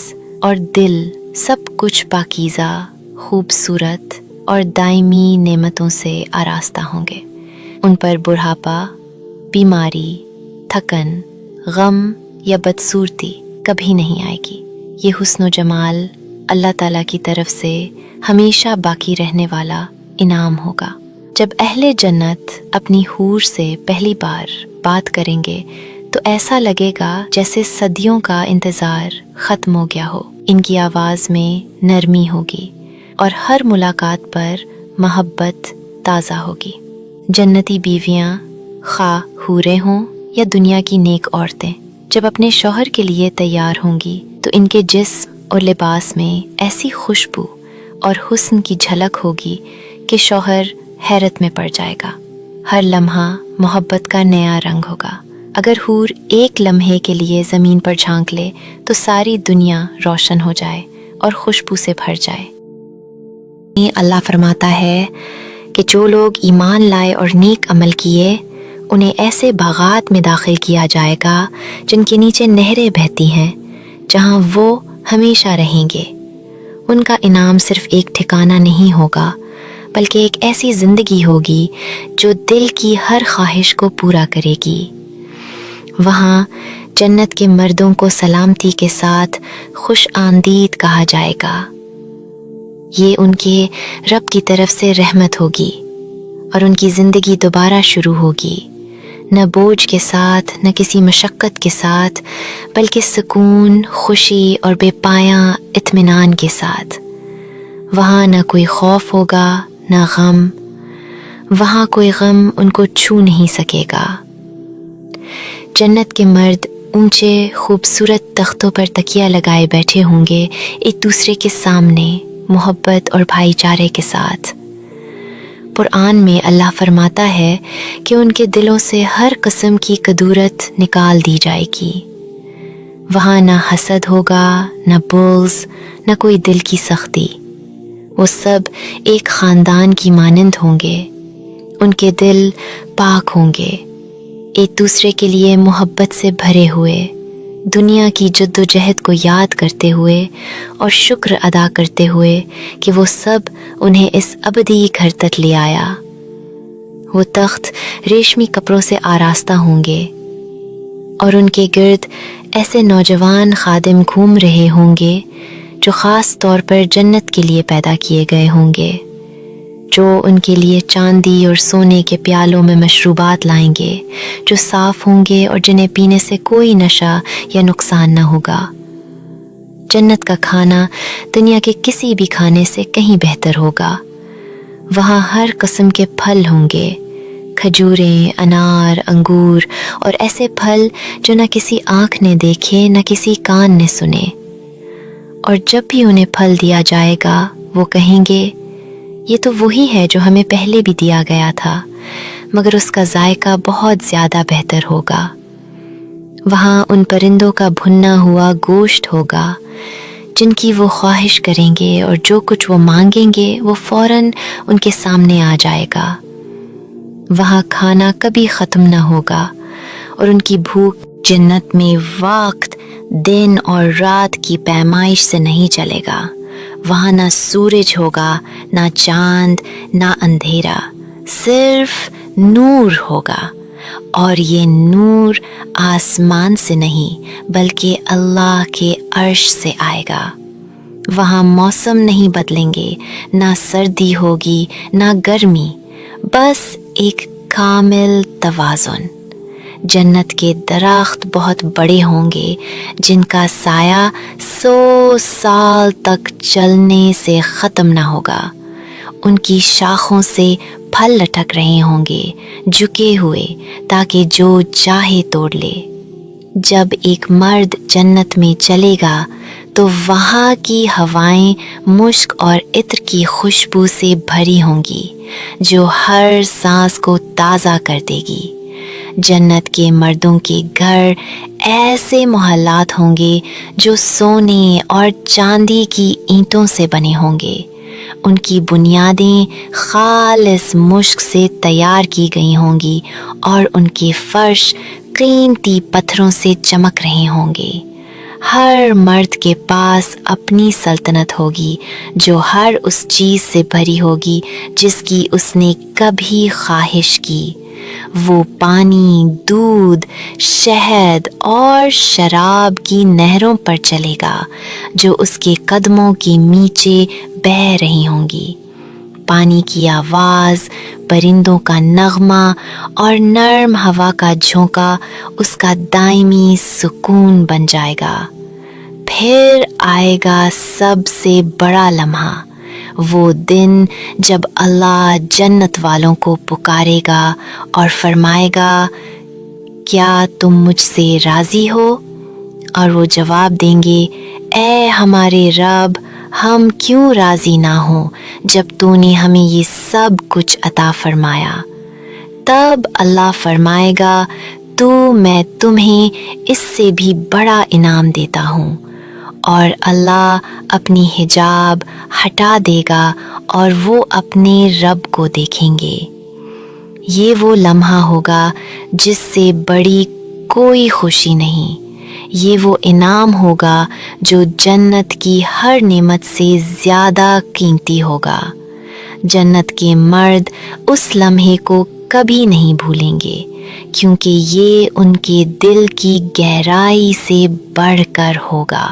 और दिल सब कुछ पाकीज़ा, खूबसूरत और दायमी नेमतों से आरास्ता होंगे। उन पर बुढ़ापा, बीमारी, थकन, गम या बदसूरती कभी नहीं आएगी। ये हुस्न जमाल अल्लाह ताला की तरफ से हमेशा बाकी रहने वाला इनाम होगा। जब अहले जन्नत अपनी हूर से पहली बार बात करेंगे तो ऐसा लगेगा जैसे सदियों का इंतज़ार ख़त्म हो गया हो। इनकी आवाज़ में नरमी होगी और हर मुलाकात पर मोहब्बत ताज़ा होगी। जन्नती बीवियाँ खा हूरें हों या दुनिया की नेक औरतें, जब अपने शौहर के लिए तैयार होंगी तो इनके जिस्म और लिबास में ऐसी खुशबू और हुस्न की झलक होगी कि शौहर हैरत में पड़ जाएगा। हर लम्हा मोहब्बत का नया रंग होगा। अगर हूर एक लम्हे के लिए ज़मीन पर झांक ले तो सारी दुनिया रोशन हो जाए और खुशबू से भर जाए। अल्लाह फरमाता है कि जो लोग ईमान लाए और नेक अमल किए, उन्हें ऐसे बागात में दाखिल किया जाएगा जिनके नीचे नहरें बहती हैं, जहां वो हमेशा रहेंगे। उनका इनाम सिर्फ एक ठिकाना नहीं होगा, बल्कि एक ऐसी ज़िंदगी होगी जो दिल की हर ख्वाहिश को पूरा करेगी। वहाँ जन्नत के मर्दों को सलामती के साथ खुश आमदीद कहा जाएगा। ये उनके रब की तरफ से रहमत होगी और उनकी ज़िंदगी दोबारा शुरू होगी, न बोझ के साथ, न किसी मशक्क़त के साथ, बल्कि सुकून, खुशी और बेपाया इत्मीनान के साथ। वहाँ न कोई खौफ होगा, न गम। वहाँ कोई गम उनको छू नहीं सकेगा। जन्नत के मर्द ऊंचे खूबसूरत तख्तों पर तकिया लगाए बैठे होंगे, एक दूसरे के सामने मोहब्बत और भाईचारे के साथ। कुरान में अल्लाह फरमाता है कि उनके दिलों से हर किस्म की कदूरत निकाल दी जाएगी। वहाँ न हसद होगा, न बुग़्ज़, न कोई दिल की सख्ती। वो सब एक ख़ानदान की मानंद होंगे। उनके दिल पाक होंगे, एक दूसरे के लिए मोहब्बत से भरे हुए, दुनिया की जद्दोजहद को याद करते हुए और शुक्र अदा करते हुए कि वो सब उन्हें इस अबदी घर तक ले आया। वो तख्त रेशमी कपड़ों से आरास्ता होंगे और उनके गिर्द ऐसे नौजवान खादिम घूम रहे होंगे जो ख़ास तौर पर जन्नत के लिए पैदा किए गए होंगे, जो उनके लिए चांदी और सोने के प्यालों में मशरूबात लाएंगे, जो साफ़ होंगे और जिन्हें पीने से कोई नशा या नुकसान न होगा। जन्नत का खाना दुनिया के किसी भी खाने से कहीं बेहतर होगा। वहाँ हर किस्म के फल होंगे, खजूरें, अनार, अंगूर और ऐसे फल जो न किसी आँख ने देखे, न किसी कान ने सुने। और जब भी उन्हें फल दिया जाएगा, वो कहेंगे, ये तो वही है जो हमें पहले भी दिया गया था, मगर उसका जायका बहुत ज़्यादा बेहतर होगा। वहाँ उन परिंदों का भुना हुआ गोश्त होगा जिनकी वो ख्वाहिश करेंगे और जो कुछ वो मांगेंगे वो फ़ौरन उनके सामने आ जाएगा। वहाँ खाना कभी ख़त्म न होगा और उनकी भूख जन्नत में वक्त, दिन और रात की पैमाइश से नहीं चलेगा, वहाँ ना सूरज होगा, ना चांद, ना अंधेरा, सिर्फ नूर होगा। और ये नूर आसमान से नहीं बल्कि अल्लाह के अर्श से आएगा। वहाँ मौसम नहीं बदलेंगे, ना सर्दी होगी ना गर्मी, बस एक कामिल तवाज़ुन। जन्नत के दरख्त बहुत बड़े होंगे जिनका साया 100 साल तक चलने से ख़त्म ना होगा। उनकी शाखों से फल लटक रहे होंगे झुके हुए, ताकि जो चाहे तोड़ ले। जब एक मर्द जन्नत में चलेगा तो वहाँ की हवाएं मुश्क और इत्र की खुशबू से भरी होंगी जो हर सांस को ताज़ा कर देगी। जन्नत के मर्दों के घर ऐसे मोहल्लात होंगे जो सोने और चांदी की ईंटों से बने होंगे। उनकी बुनियादें खालिस मुश्क से तैयार की गई होंगी और उनके फर्श कीमती पत्थरों से चमक रहे होंगे। हर मर्द के पास अपनी सल्तनत होगी जो हर उस चीज़ से भरी होगी जिसकी उसने कभी ख्वाहिश की। वो पानी, दूध, शहद और शराब की नहरों पर चलेगा जो उसके कदमों के नीचे बह रही होंगी। पानी की आवाज़, परिंदों का नगमा और नर्म हवा का झोंका उसका दायमी सुकून बन जाएगा। फिर आएगा सबसे बड़ा लम्हा, वो दिन जब अल्लाह जन्नत वालों को पुकारेगा और फरमाएगा, क्या तुम मुझसे राज़ी हो? और वो जवाब देंगे, ए हमारे रब, हम क्यों राज़ी ना हो जब तूने हमें ये सब कुछ अता फरमाया। तब अल्लाह फरमाएगा, तो मैं तुम्हें इससे भी बड़ा इनाम देता हूँ। और अल्लाह अपनी हिजाब हटा देगा और वो अपने रब को देखेंगे। ये वो लम्हा होगा जिससे बड़ी कोई खुशी नहीं। ये वो इनाम होगा जो जन्नत की हर नेमत से ज़्यादा कीमती होगा। जन्नत के मर्द उस लम्हे को कभी नहीं भूलेंगे, क्योंकि ये उनके दिल की गहराई से बढ़कर होगा।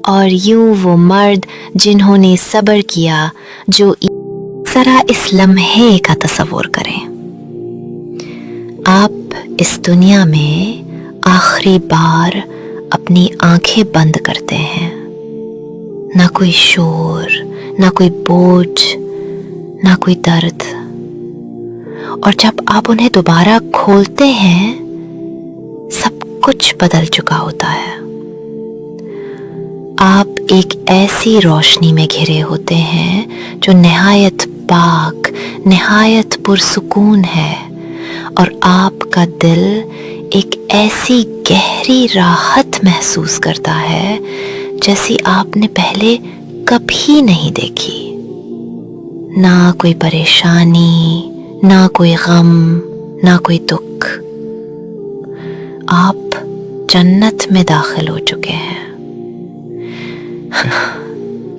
और यूं वो मर्द जिन्होंने सब्र किया, जो ज़रा इस लम्हे का तसव्वुर करें। आप इस दुनिया में आखिरी बार अपनी आंखें बंद करते हैं। ना कोई शोर, ना कोई बोझ, ना कोई दर्द। और जब आप उन्हें दोबारा खोलते हैं, सब कुछ बदल चुका होता है। आप एक ऐसी रोशनी में घिरे होते हैं जो निहायत पाक, निहायत पुरसुकून है, और आपका दिल एक ऐसी गहरी राहत महसूस करता है जैसी आपने पहले कभी नहीं देखी। ना कोई परेशानी, ना कोई गम, ना कोई दुख। आप जन्नत में दाखिल हो चुके हैं।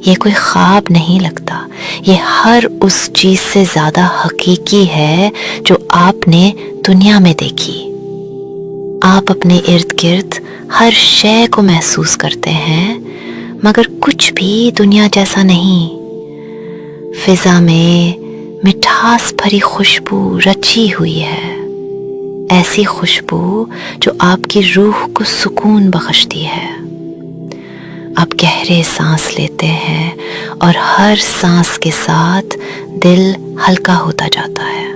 ये कोई ख्वाब नहीं लगता, ये हर उस चीज से ज्यादा हकीकी है जो आपने दुनिया में देखी। आप अपने इर्द गिर्द हर शय को महसूस करते हैं, मगर कुछ भी दुनिया जैसा नहीं। फिजा में मिठास भरी खुशबू रची हुई है, ऐसी खुशबू जो आपकी रूह को सुकून बख्शती है। आप गहरे सांस लेते हैं और हर सांस के साथ दिल हल्का होता जाता है।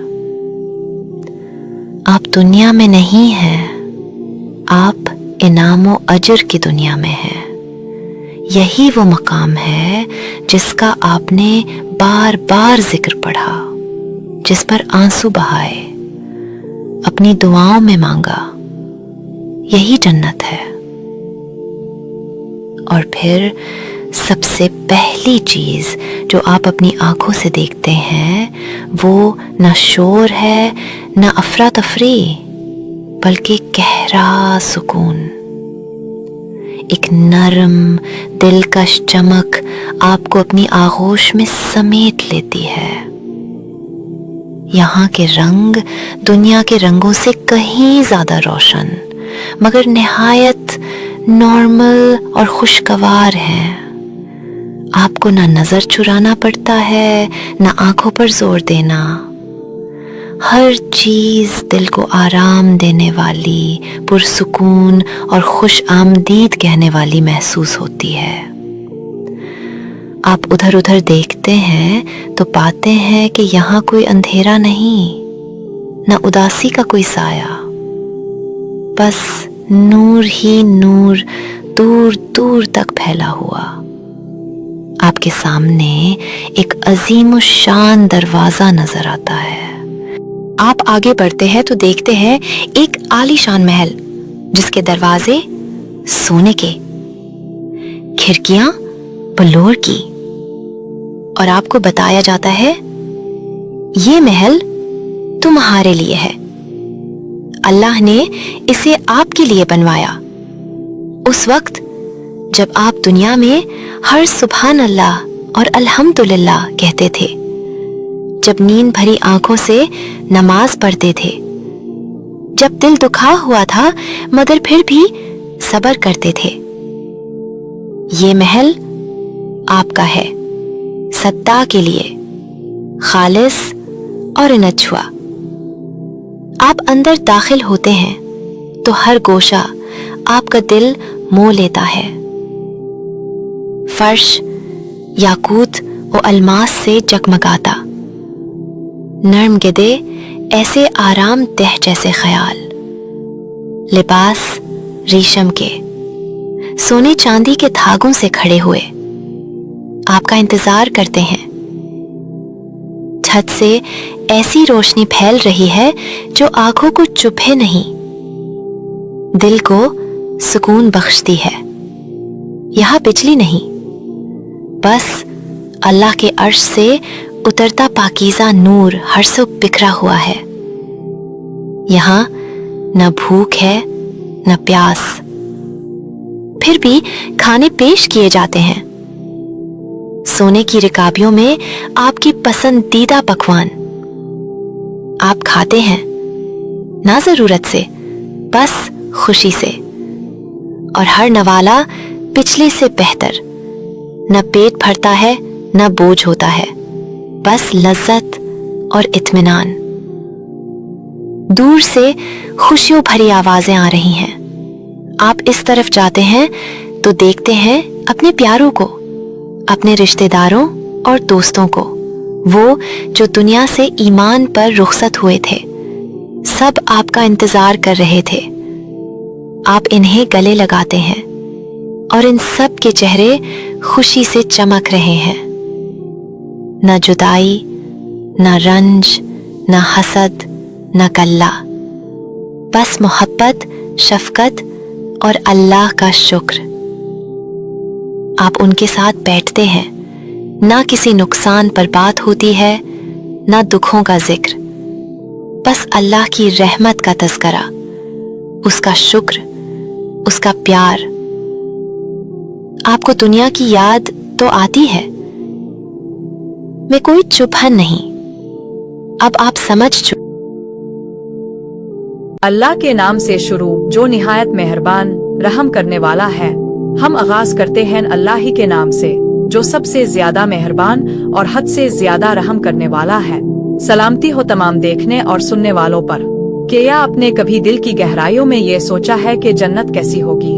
आप दुनिया में नहीं हैं, आप इनामो अजर की दुनिया में हैं। यही वो मकाम है जिसका आपने बार बार जिक्र पढ़ा, जिस पर आंसू बहाए, अपनी दुआओं में मांगा। यही जन्नत है। और फिर सबसे पहली चीज जो आप अपनी आंखों से देखते हैं वो न शोर है, न अफरा तफरी, बल्कि गहरा सुकून। ایک نرم دلکش چمک آپ کو اپنی آغوش میں سمیٹ لیتی ہے۔ یہاں کے رنگ دنیا کے رنگوں سے کہیں زیادہ روشن مگر نہایت نارمل اور خوشگوار ہیں۔ آپ کو نہ نظر چرانا پڑتا ہے نہ آنکھوں پر زور دینا۔ ہر چیز دل کو آرام دینے والی، پرسکون اور خوش آمدید کہنے والی محسوس ہوتی ہے۔ آپ ادھر ادھر دیکھتے ہیں تو پاتے ہیں کہ یہاں کوئی اندھیرا نہیں، نہ اداسی کا کوئی سایہ، بس نور ہی نور دور دور تک پھیلا ہوا۔ آپ کے سامنے ایک عظیم الشان دروازہ نظر آتا ہے۔ آپ آگے بڑھتے ہیں تو دیکھتے ہیں ایک عالی شان محل جس کے دروازے سونے کے، کھڑکیاں بلور کی، اور آپ کو بتایا جاتا ہے یہ محل تمہارے لیے ہے، اللہ نے اسے آپ کے لیے بنوایا۔ اس وقت جب آپ دنیا میں ہر سبحان اللہ اور الحمدللہ کہتے تھے، جب نیند بھری آنکھوں سے نماز پڑھتے تھے، جب دل دکھا ہوا تھا مگر پھر بھی صبر کرتے تھے، یہ محل آپ کا ہے، ستا کے لیے، خالص اور انچھوا۔ آپ اندر داخل ہوتے ہیں تو ہر گوشہ آپ کا دل مو لیتا ہے۔ فرش یاقوت و الماس سے جگمگاتا، نرم گدے ایسے آرام دہ جیسے خیال، لباس ریشم کے، سونے چاندی کے دھاگوں سے کھڑے ہوئے آپ کا انتظار کرتے ہیں۔ چھت سے ایسی روشنی پھیل رہی ہے جو آنکھوں کو چبھے نہیں، دل کو سکون بخشتی ہے۔ یہاں بجلی نہیں، بس اللہ کے عرش سے اترتا پاکیزہ نور ہر سو بکھرا ہوا ہے۔ یہاں نہ بھوک ہے نہ پیاس، پھر بھی کھانے پیش کیے جاتے ہیں، سونے کی رکابیوں میں آپ کی پسندیدہ پکوان۔ آپ کھاتے ہیں نہ ضرورت سے، بس خوشی سے، اور ہر نوالا پچھلے سے بہتر، نہ پیٹ بھرتا ہے نہ بوجھ ہوتا ہے، بس لذت اور اطمینان۔ دور سے خوشیوں بھری آوازیں آ رہی ہیں۔ آپ اس طرف جاتے ہیں تو دیکھتے ہیں اپنے پیاروں کو، اپنے رشتہ داروں اور دوستوں کو، وہ جو دنیا سے ایمان پر رخصت ہوئے تھے، سب آپ کا انتظار کر رہے تھے۔ آپ انہیں گلے لگاتے ہیں اور ان سب کے چہرے خوشی سے چمک رہے ہیں۔ نہ جدائی، نہ رنج، نہ حسد، نہ کلہ، بس محبت، شفقت اور اللہ کا شکر۔ آپ ان کے ساتھ بیٹھتے ہیں، نہ کسی نقصان پر بات ہوتی ہے نہ دکھوں کا ذکر، بس اللہ کی رحمت کا تذکرہ، اس کا شکر، اس کا پیار۔ آپ کو دنیا کی یاد تو آتی ہے، میں کوئی چبھن نہیں، اب آپ سمجھ چکے۔ اللہ کے نام سے شروع جو نہایت مہربان رحم کرنے والا ہے۔ ہم آغاز کرتے ہیں اللہ ہی کے نام سے جو سب سے زیادہ مہربان اور حد سے زیادہ رحم کرنے والا ہے۔ سلامتی ہو تمام دیکھنے اور سننے والوں پر۔ کیا آپ نے کبھی دل کی گہرائیوں میں یہ سوچا ہے کہ جنت کیسی ہوگی؟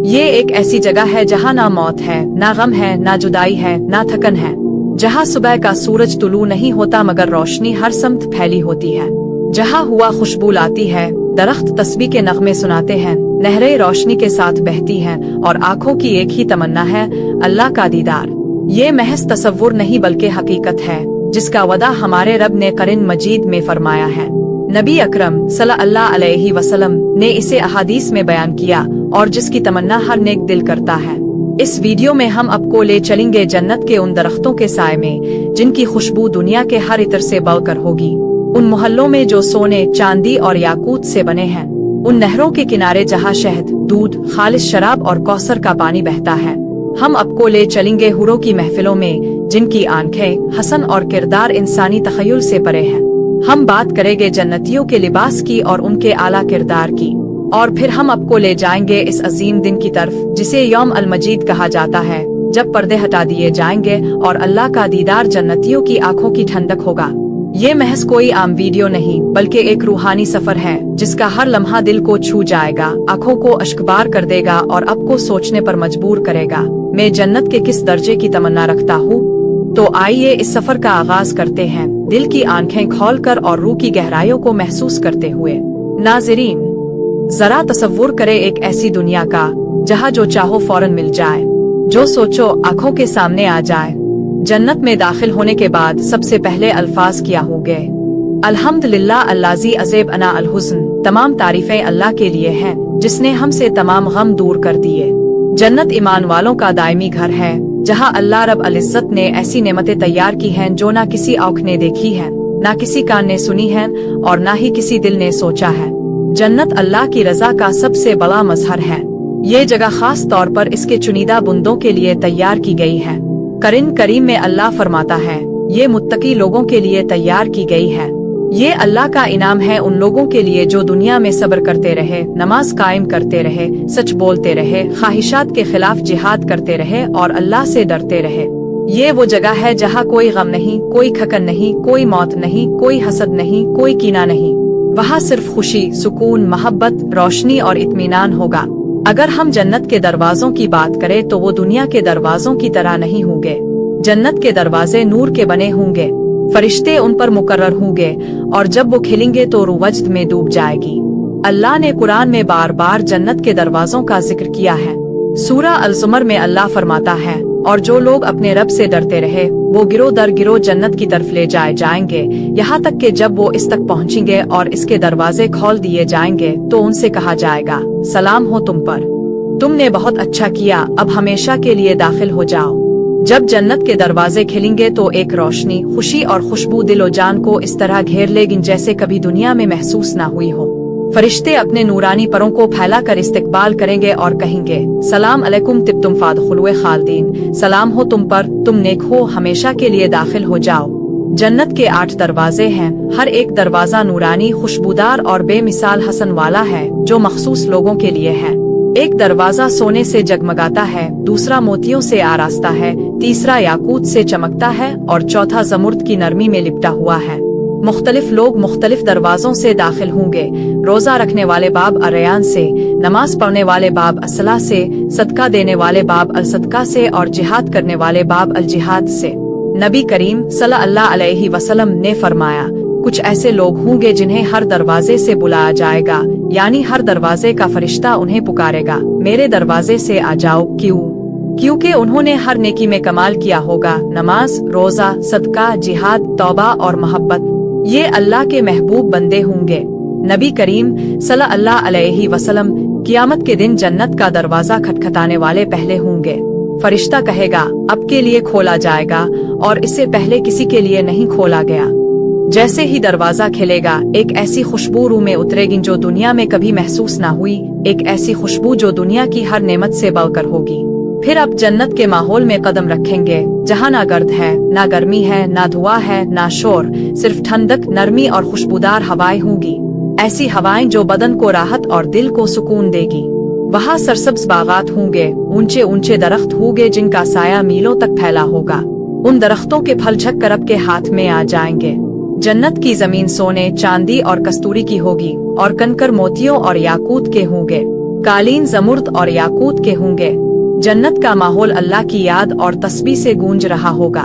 یہ ایک ایسی جگہ ہے جہاں نہ موت ہے، نہ غم ہے، نہ جدائی ہے، نہ تھکن ہے، جہاں صبح کا سورج طلوع نہیں ہوتا مگر روشنی ہر سمت پھیلی ہوتی ہے، جہاں ہوا خوشبو لاتی ہے، درخت تسبیح کے نغمے سناتے ہیں، نہریں روشنی کے ساتھ بہتی ہیں اور آنکھوں کی ایک ہی تمنا ہے اللہ کا دیدار۔ یہ محض تصور نہیں بلکہ حقیقت ہے جس کا وعدہ ہمارے رب نے قرآن مجید میں فرمایا ہے۔ نبی اکرم صلی اللہ علیہ وسلم نے اسے احادیث میں بیان کیا اور جس کی تمنا ہر نیک دل کرتا ہے۔ اس ویڈیو میں ہم آپ کو لے چلیں گے جنت کے ان درختوں کے سائے میں جن کی خوشبو دنیا کے ہر عطر سے بڑھ کر ہوگی، ان محلوں میں جو سونے، چاندی اور یاقوت سے بنے ہیں، उन नहरों के किनारे जहाँ शहद, दूध, खालिश शराब और कौसर का पानी बहता है। हम आपको ले चलेंगे हुरों की महफिलों में, जिनकी आंखें, हसन और किरदार इंसानी तखय्युल से परे हैं। हम बात करेंगे जन्नतियों के लिबास की और उनके आला किरदार की, और फिर हम आपको ले जाएंगे इस अजीम दिन की तरफ जिसे यौम अल मजीद कहा जाता है, जब पर्दे हटा दिए जाएंगे और अल्लाह का दीदार जन्नतियों की आंखों की ठंडक होगा। ये महज कोई आम वीडियो नहीं, बल्कि एक रूहानी सफर है जिसका हर लम्हा दिल को छू जाएगा, आंखों को अश्कबार कर देगा और आपको सोचने पर मजबूर करेगा, मैं जन्नत के किस दर्जे की तमन्ना रखता हूँ। तो आइए इस सफर का आगाज करते हैं, दिल की आंखें खोलकर और रूह की गहराइयों को महसूस करते हुए। नाज़रीन, जरा तसव्वुर करे एक ऐसी दुनिया का जहाँ जो चाहो फौरन मिल जाए, जो सोचो आंखों के सामने आ जाए। जन्नत में दाखिल होने के बाद सबसे पहले अल्फाज क्या होंगे? अल्हम्दुलिल्लाह अल्लाज़ी अज़ेब अना अल हुस्न, तमाम तारीफें अल्लाह के लिए हैं जिसने हमसे तमाम गम दूर कर दिए। जन्नत ईमान वालों का दायमी घर है, जहाँ अल्लाह रब अल इज़्ज़त ने ऐसी नेमतें तैयार की हैं जो ना किसी आँख ने देखी है, ना किसी कान ने सुनी है और ना ही किसी दिल ने सोचा है। जन्नत अल्लाह की रजा का सबसे बड़ा मजहर है। ये जगह खास तौर पर इसके चुनिंदा बंदों के लिए तैयार की गई है। कुरान करीम में अल्लाह फरमाता है, ये मुत्तकी लोगों के लिए तैयार की गई है। ये अल्लाह का इनाम है उन लोगों के लिए जो दुनिया में सब्र करते रहे, नमाज कायम करते रहे, सच बोलते रहे, ख्वाहिशात के खिलाफ जिहाद करते रहे और अल्लाह से डरते रहे। ये वो जगह है जहाँ कोई गम नहीं, कोई खकन नहीं, कोई मौत नहीं, कोई हसद नहीं, कोई कीना नहीं। वहाँ सिर्फ खुशी, सुकून, मोहब्बत, रोशनी और इत्मीनान होगा। अगर हम जन्नत के दरवाजों की बात करें तो वो दुनिया के दरवाजों की तरह नहीं होंगे। जन्नत के दरवाजे नूर के बने होंगे, फरिश्ते उन पर मुकर्रर होंगे और जब वो खिलेंगे तो रूह वजद में डूब जाएगी। अल्लाह ने कुरान में बार बार जन्नत के दरवाजों का जिक्र किया है। सूरा अल-ज़ुमर में अल्लाह फरमाता है, और जो लोग अपने रब से डरते रहे वो गिरो दर गिरो जन्नत की तरफ ले जाए जाएंगे, यहाँ तक कि जब वो इस तक पहुँचेंगे और इसके दरवाजे खोल दिए जाएंगे तो उनसे कहा जाएगा, सलाम हो तुम पर, तुमने बहुत अच्छा किया, अब हमेशा के लिए दाखिल हो जाओ। जब जन्नत के दरवाजे खिलेंगे तो एक रोशनी, खुशी और खुशबू दिलो जान को इस तरह घेर लेगी जैसे कभी दुनिया में महसूस ना हुई हो। फरिश्ते अपने नूरानी परों को फैलाकर इस्तकबाल करेंगे और कहेंगे, सलाम अलैकुम तिब्तुम फादखुलूए खालिदीन, सलाम हो तुम पर, तुम नेक हो, हमेशा के लिए दाखिल हो जाओ। जन्नत के 8 दरवाजे हैं, हर एक दरवाजा नूरानी, खुशबूदार और बेमिसाल हसन वाला है जो मखसूस लोगों के लिए है। एक दरवाजा सोने से जगमगाता है, दूसरा मोतियों से आरास्ता है, तीसरा याकूत से चमकता है और चौथा ज़मुर्द की नरमी में लिपटा हुआ है। मुख्तलिफ लोग मुख्तलिफ दरवाजों से दाखिल होंगे। रोजा रखने वाले बाब अर्रयान से, नमाज पढ़ने वाले बाब असला से, सदका देने वाले बाब अल सदका से और जिहाद करने वाले बाब अल जिहाद से। नबी करीम सल्लल्लाहु अलैहि वसल्लम ने फरमाया, कुछ ऐसे लोग होंगे जिन्हें हर दरवाजे से बुलाया जाएगा, यानी हर दरवाजे का फरिश्ता उन्हें पुकारेगा, मेरे दरवाजे से आ जाओ। क्योंकि उन्होंने हर नेकी में कमाल किया होगा, नमाज, रोजा, सदका, जिहाद, तौबा और मोहब्बत। ये अल्लाह के महबूब बंदे होंगे। नबी करीम सल्लल्लाहु अलैहि वसल्लम क़यामत के दिन जन्नत का दरवाजा खटखटाने वाले पहले होंगे। फरिश्ता कहेगा, अब के लिए खोला जाएगा, और इससे पहले किसी के लिए नहीं खोला गया। जैसे ही दरवाजा खिलेगा, एक ऐसी खुशबू रूह में उतरेगी जो दुनिया में कभी महसूस ना हुई, एक ऐसी खुशबू जो दुनिया की हर नेमत से बढ़कर होगी। फिर आप जन्नत के माहौल में कदम रखेंगे, जहाँ ना गर्द है, ना गर्मी है, ना धुआं है, ना शोर, सिर्फ ठंडक, नरमी और खुशबूदार हवाएं होंगी। ऐसी हवाएं जो बदन को राहत और दिल को सुकून देगी। वहाँ सरसब्ज बागात होंगे, ऊंचे ऊंचे दरख्त होंगे जिनका साया मीलों तक फैला होगा। उन दरख्तों के फल झक कर आपके हाथ में आ जाएंगे। जन्नत की जमीन सोने, चांदी और कस्तूरी की होगी और कंकर मोतियों और याकूत के होंगे। कालीन ज़मुर्द और याकूत के होंगे। जन्नत का माहौल अल्लाह की याद और तस्बीह से गूंज रहा होगा।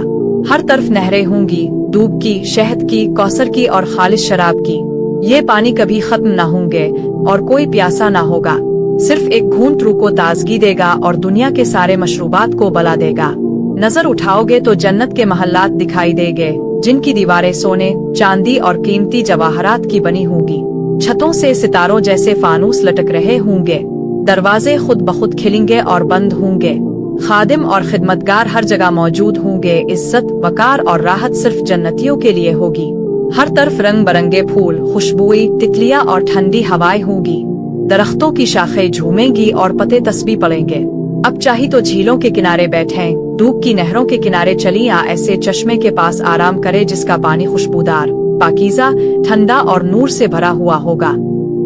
हर तरफ नहरें होंगी, दूध की, शहद की, कौसर की और खालिश शराब की। ये पानी कभी खत्म ना होंगे और कोई प्यासा ना होगा। सिर्फ एक घूंट रूह को ताजगी देगा और दुनिया के सारे मशरूबात को बला देगा। नजर उठाओगे तो जन्नत के महल्लात दिखाई देंगे, जिनकी दीवारें सोने, चांदी और कीमती जवाहरात की बनी होंगी। छतों से सितारों जैसे फानूस लटक रहे होंगे। दरवाजे खुद बखुद खिलेंगे और बंद होंगे। खादिम और खिदमतगार हर जगह मौजूद होंगे। इज्जत, वकार और राहत सिर्फ जन्नतियों के लिए होगी। हर तरफ रंग बरंगे फूल, खुशबुई, तितलियां और ठंडी हवाएं होंगी। दरख्तों की शाखें झूमेंगी और पत्ते तस्बीह पड़ेंगे। अब चाहे तो झीलों के किनारे बैठें, धूप की नहरों के किनारे चली या ऐसे चश्मे के पास आराम करे जिसका पानी खुशबूदार, पाकीज़ा, ठंडा और नूर से भरा हुआ होगा।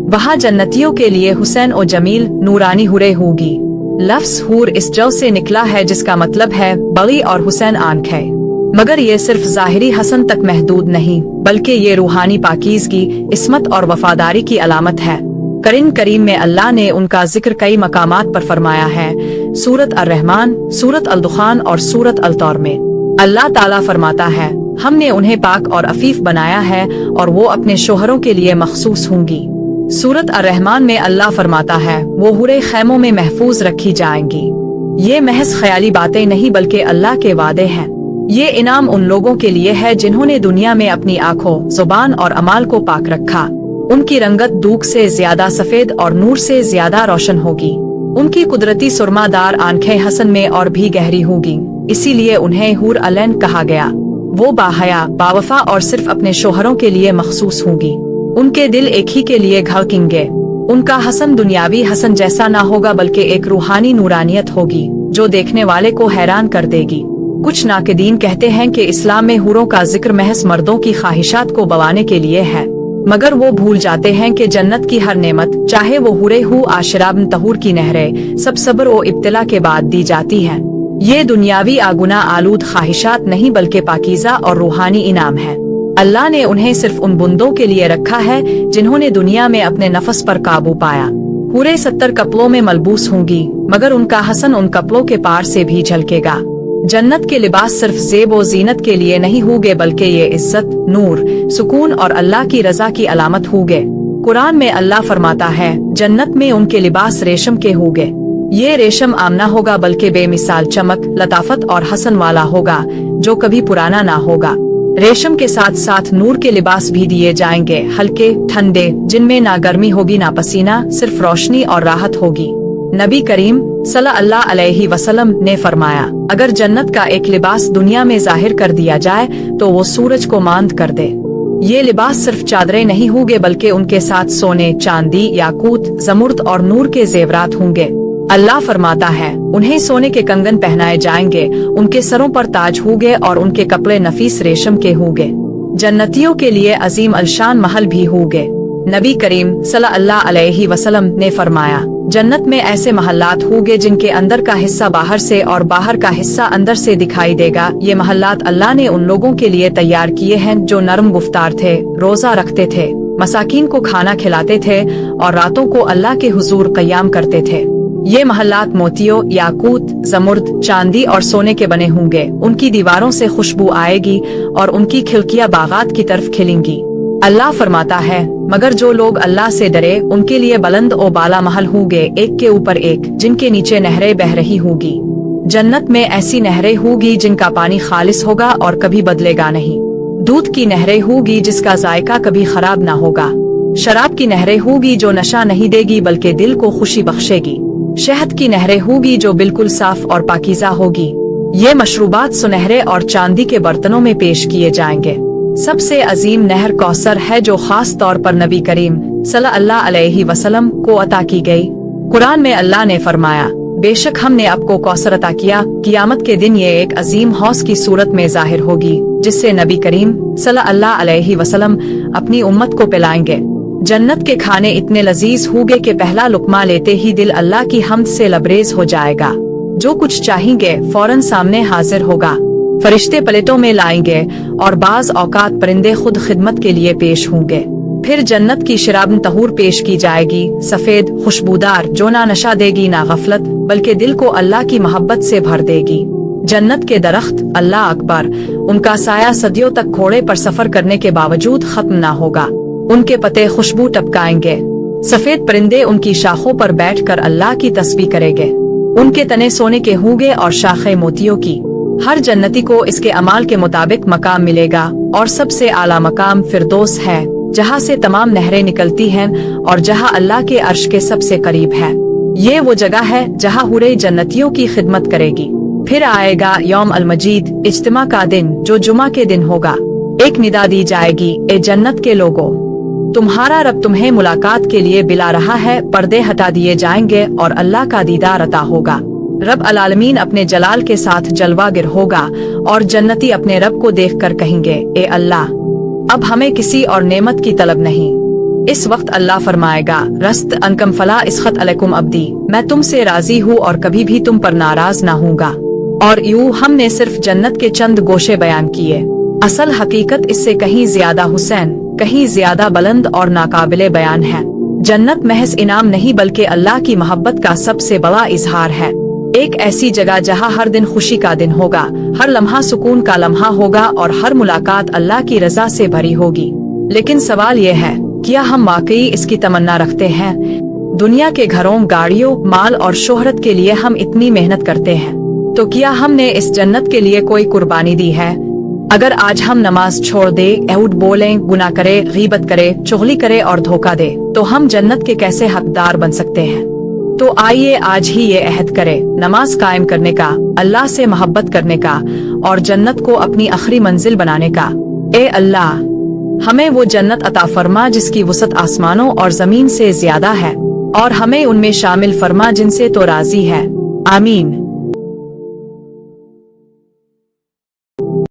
वहाँ जन्नतियों के लिए हुसैन और जमील नूरानी हुरे होगी। लफ्ज़ हूर इस जौ से निकला है जिसका मतलब है बड़ी और हुसैन आंखें। मगर ये सिर्फ ज़ाहिरी हसन तक महदूद नहीं, बल्कि ये रूहानी पाकीज़गी, इस्मत और वफादारी की अलामत है। कुरान करीम में अल्लाह ने उनका जिक्र कई मकामात पर फरमाया है। सूरत अर-रहमान, सूरत अल-दुखान और सूरत अल-तौर में अल्लाह ताला फरमाता है, हमने उन्हें पाक और अफीफ बनाया है और वो अपने शोहरों के लिए मखसूस होंगी। सूरत अर-रहमान में अल्लाह फरमाता है, वो हुरे खैमों में महफूज रखी जाएंगी। ये महज ख्याली बातें नहीं बल्कि अल्लाह के वादे हैं। ये इनाम उन लोगों के लिए है जिन्होंने दुनिया में अपनी आँखों, जुबान और अमाल को पाक रखा। उनकी रंगत दूध से ज्यादा सफेद और नूर से ज्यादा रोशन होगी। उनकी कुदरती सुरमादार आंखें हसन में और भी गहरी होगी, इसीलिए उन्हें हूर अलैन कहा गया। वो बाहया, बावफा और सिर्फ अपने शोहरों के लिए मखसूस होंगी। उनके दिल एक ही के लिए धड़केंगे। उनका हसन दुनियावी हसन जैसा ना होगा बल्कि एक रूहानी नूरानियत होगी जो देखने वाले को हैरान कर देगी। कुछ नाक़दीन कहते हैं कि इस्लाम में हूरों का जिक्र महज मर्दों की ख्वाहिशात को बवाने के लिए है, मगर वो भूल जाते हैं कि जन्नत की हर नेमत, चाहे वो हुरे हो आशराब तहूर की नहरें, सब सब्र और इब्तिला के बाद दी जाती है। ये दुनियावी आगुना आलूद ख्वाहिशात नहीं बल्कि पाकीज़ा और रूहानी इनाम है। अल्लाह ने उन्हें सिर्फ उन बंदों के लिए रखा है जिन्होंने दुनिया में अपने नफस पर काबू पाया। हुरे 70 कपड़ों में मलबूस होंगी, मगर उनका हसन उन कपड़ों के पार से भी झलकेगा। जन्नत के लिबास सिर्फ ज़ेब और जीनत के लिए नहीं होंगे बल्कि ये इज्जत, नूर, सुकून और अल्लाह की रजा की अलामत होंगे। कुरान में अल्लाह फरमाता है, जन्नत में उनके लिबास रेशम के होंगे। ये रेशम आमना होगा बल्कि बेमिसाल चमक, लताफत और हसन वाला होगा जो कभी पुराना ना होगा। रेशम के साथ साथ नूर के लिबास भी दिए जाएंगे, हल्के, ठंडे, जिनमें ना गर्मी होगी ना पसीना, सिर्फ रोशनी और राहत होगी। नबी करीम सल्लल्लाहु अलैहि वसल्लम ने फरमाया, अगर जन्नत का एक लिबास दुनिया में जाहिर कर दिया जाए तो वो सूरज को मांद कर दे। ये लिबास सिर्फ चादरें नहीं होंगे बल्कि उनके साथ सोने, चांदी, याकूत, जमुर्द और नूर के जेवरात होंगे। अल्लाह फरमाता है, उन्हें सोने के कंगन पहनाए जाएंगे, उनके सरों पर ताज होंगे और उनके कपड़े नफीस रेशम के होंगे। जन्नतियों के लिए अजीम अलशान महल भी होंगे। नबी करीम सल्लल्लाहु अलैहि वसल्लम ने फरमाया, जन्नत में ऐसे महल्लात होंगे जिनके अंदर का हिस्सा बाहर से और बाहर का हिस्सा अंदर से दिखाई देगा। ये महल्लात अल्लाह ने उन लोगों के लिए तैयार किए हैं जो नरम गुफ्तार थे, रोजा रखते थे, मसाकीन को खाना खिलाते थे और रातों को अल्लाह के हुजूर क़याम करते थे। ये महल्लात मोतियों, याकूत, जमुर्द, चांदी और सोने के बने होंगे। उनकी दीवारों से खुशबू आएगी और उनकी खिड़कियां बागात की तरफ खिलेंगी। अल्लाह फरमाता है, मगर जो लोग अल्लाह से डरे उनके लिए बुलंद और बाला महल होंगे, एक के ऊपर एक, जिनके नीचे नहरें बह रही होगी। जन्नत में ऐसी नहरें होगी जिनका पानी खालिस होगा और कभी बदलेगा नहीं। दूध की नहरें होगी जिसका जायका कभी खराब ना होगा। शराब की नहरें होगी जो नशा नहीं देगी बल्कि दिल को खुशी बख्शेगी। शहद की नहरें होगी जो बिल्कुल साफ और पाकीज़ा होगी। ये मशरूबात सुनहरे और चांदी के बर्तनों में पेश किए जाएंगे। सबसे अजीम नहर कौसर है जो खास तौर पर नबी करीम सल्लल्लाहु अलैहि वसल्लम को अता की गई। कुरान में अल्लाह ने फरमाया, बेशक हमने आपको कौसर अता किया। कियामत के दिन ये एक अजीम हौस की सूरत में जाहिर होगी जिससे नबी करीम सल्लल्लाहु अलैहि वसल्लम अपनी उम्मत को पिलाएंगे। जन्नत के खाने इतने लजीज होंगे कि पहला लुकमा लेते ही दिल अल्लाह की हम्द से लबरेज हो जाएगा। जो कुछ चाहेंगे फौरन सामने हाजिर होगा। फरिश्ते प्लेटों में लाएंगे और बाज औकात परिंदे खुद खिदमत के लिए पेश होंगे। फिर जन्नत की शराब तहूर पेश की जाएगी, सफेद, खुशबूदार, जो ना नशा देगी ना गफलत बल्कि दिल को अल्लाह की मोहब्बत से भर देगी। जन्नत के दरख्त, अल्लाह अकबर, उनका साया सदियों तक घोड़े पर सफर करने के बावजूद खत्म ना होगा। उनके पत्ते खुशबू टपकाएंगे। सफेद परिंदे उनकी शाखों पर बैठकर अल्लाह की तस्बीह करेंगे। उनके तने सोने के होंगे और शाखें मोतियों की। हर जन्नती को इसके अमाल के मुताबिक मकाम मिलेगा और सबसे आला मकाम फिरदौस है, जहाँ से तमाम नहरें निकलती हैं और जहाँ अल्लाह के अर्श के सबसे करीब है। ये वो जगह है जहाँ हुरे जन्नतियों की खिदमत करेगी। फिर आएगा यौम अल मजीद, इज्तिमा का दिन, जो जुमा के दिन होगा। एक निदा दी जाएगी, ए जन्नत के लोगों, तुम्हारा रब तुम्हें मुलाकात के लिए बुला रहा है, पर्दे हटा दिए जाएंगे और अल्लाह का दीदार अता होगा। रब अलालमीन अपने जलाल के साथ जलवागिर होगा और जन्नती अपने रब को देखकर कहेंगे, ए अल्लाह, अब हमें किसी और नेमत की तलब नहीं। इस वक्त अल्लाह फरमाएगा, रस्त अनकम फला इसखत अलैकुम अब्दी, मैं तुमसे राजी हूँ और कभी भी तुम पर नाराज ना हूँगा। और यूं हमने सिर्फ जन्नत के चंद गोशे बयान किए, असल हकीकत इससे कहीं ज्यादा हुसैन, कहीं ज्यादा बुलंद और नाकाबिले बयान है। जन्नत महज इनाम नहीं बल्कि अल्लाह की मोहब्बत का सबसे बड़ा इजहार है। एक ऐसी जगह जहां हर दिन खुशी का दिन होगा, हर लम्हा सुकून का लम्हा होगा और हर मुलाकात अल्लाह की रजा से भरी होगी। लेकिन सवाल ये है, क्या हम वाकई इसकी तमन्ना रखते हैं? दुनिया के घरों, गाड़ियों, माल और शोहरत के लिए हम इतनी मेहनत करते हैं, तो क्या हमने इस जन्नत के लिए कोई कुर्बानी दी है? अगर आज हम नमाज छोड़ दे, झूठ बोले, गुनाह करे, गीबत करे, चुगली करे और धोखा दे, तो हम जन्नत के कैसे हकदार बन सकते हैं? तो आइए आज ही ये अहद करें, नमाज कायम करने का, अल्लाह से मोहब्बत करने का और जन्नत को अपनी आखिरी मंजिल बनाने का। ए अल्लाह, हमें वो जन्नत अता फरमा जिसकी वसअत आसमानों और जमीन से ज्यादा है, और हमें उनमें शामिल फरमा जिनसे तो राजी है। आमीन।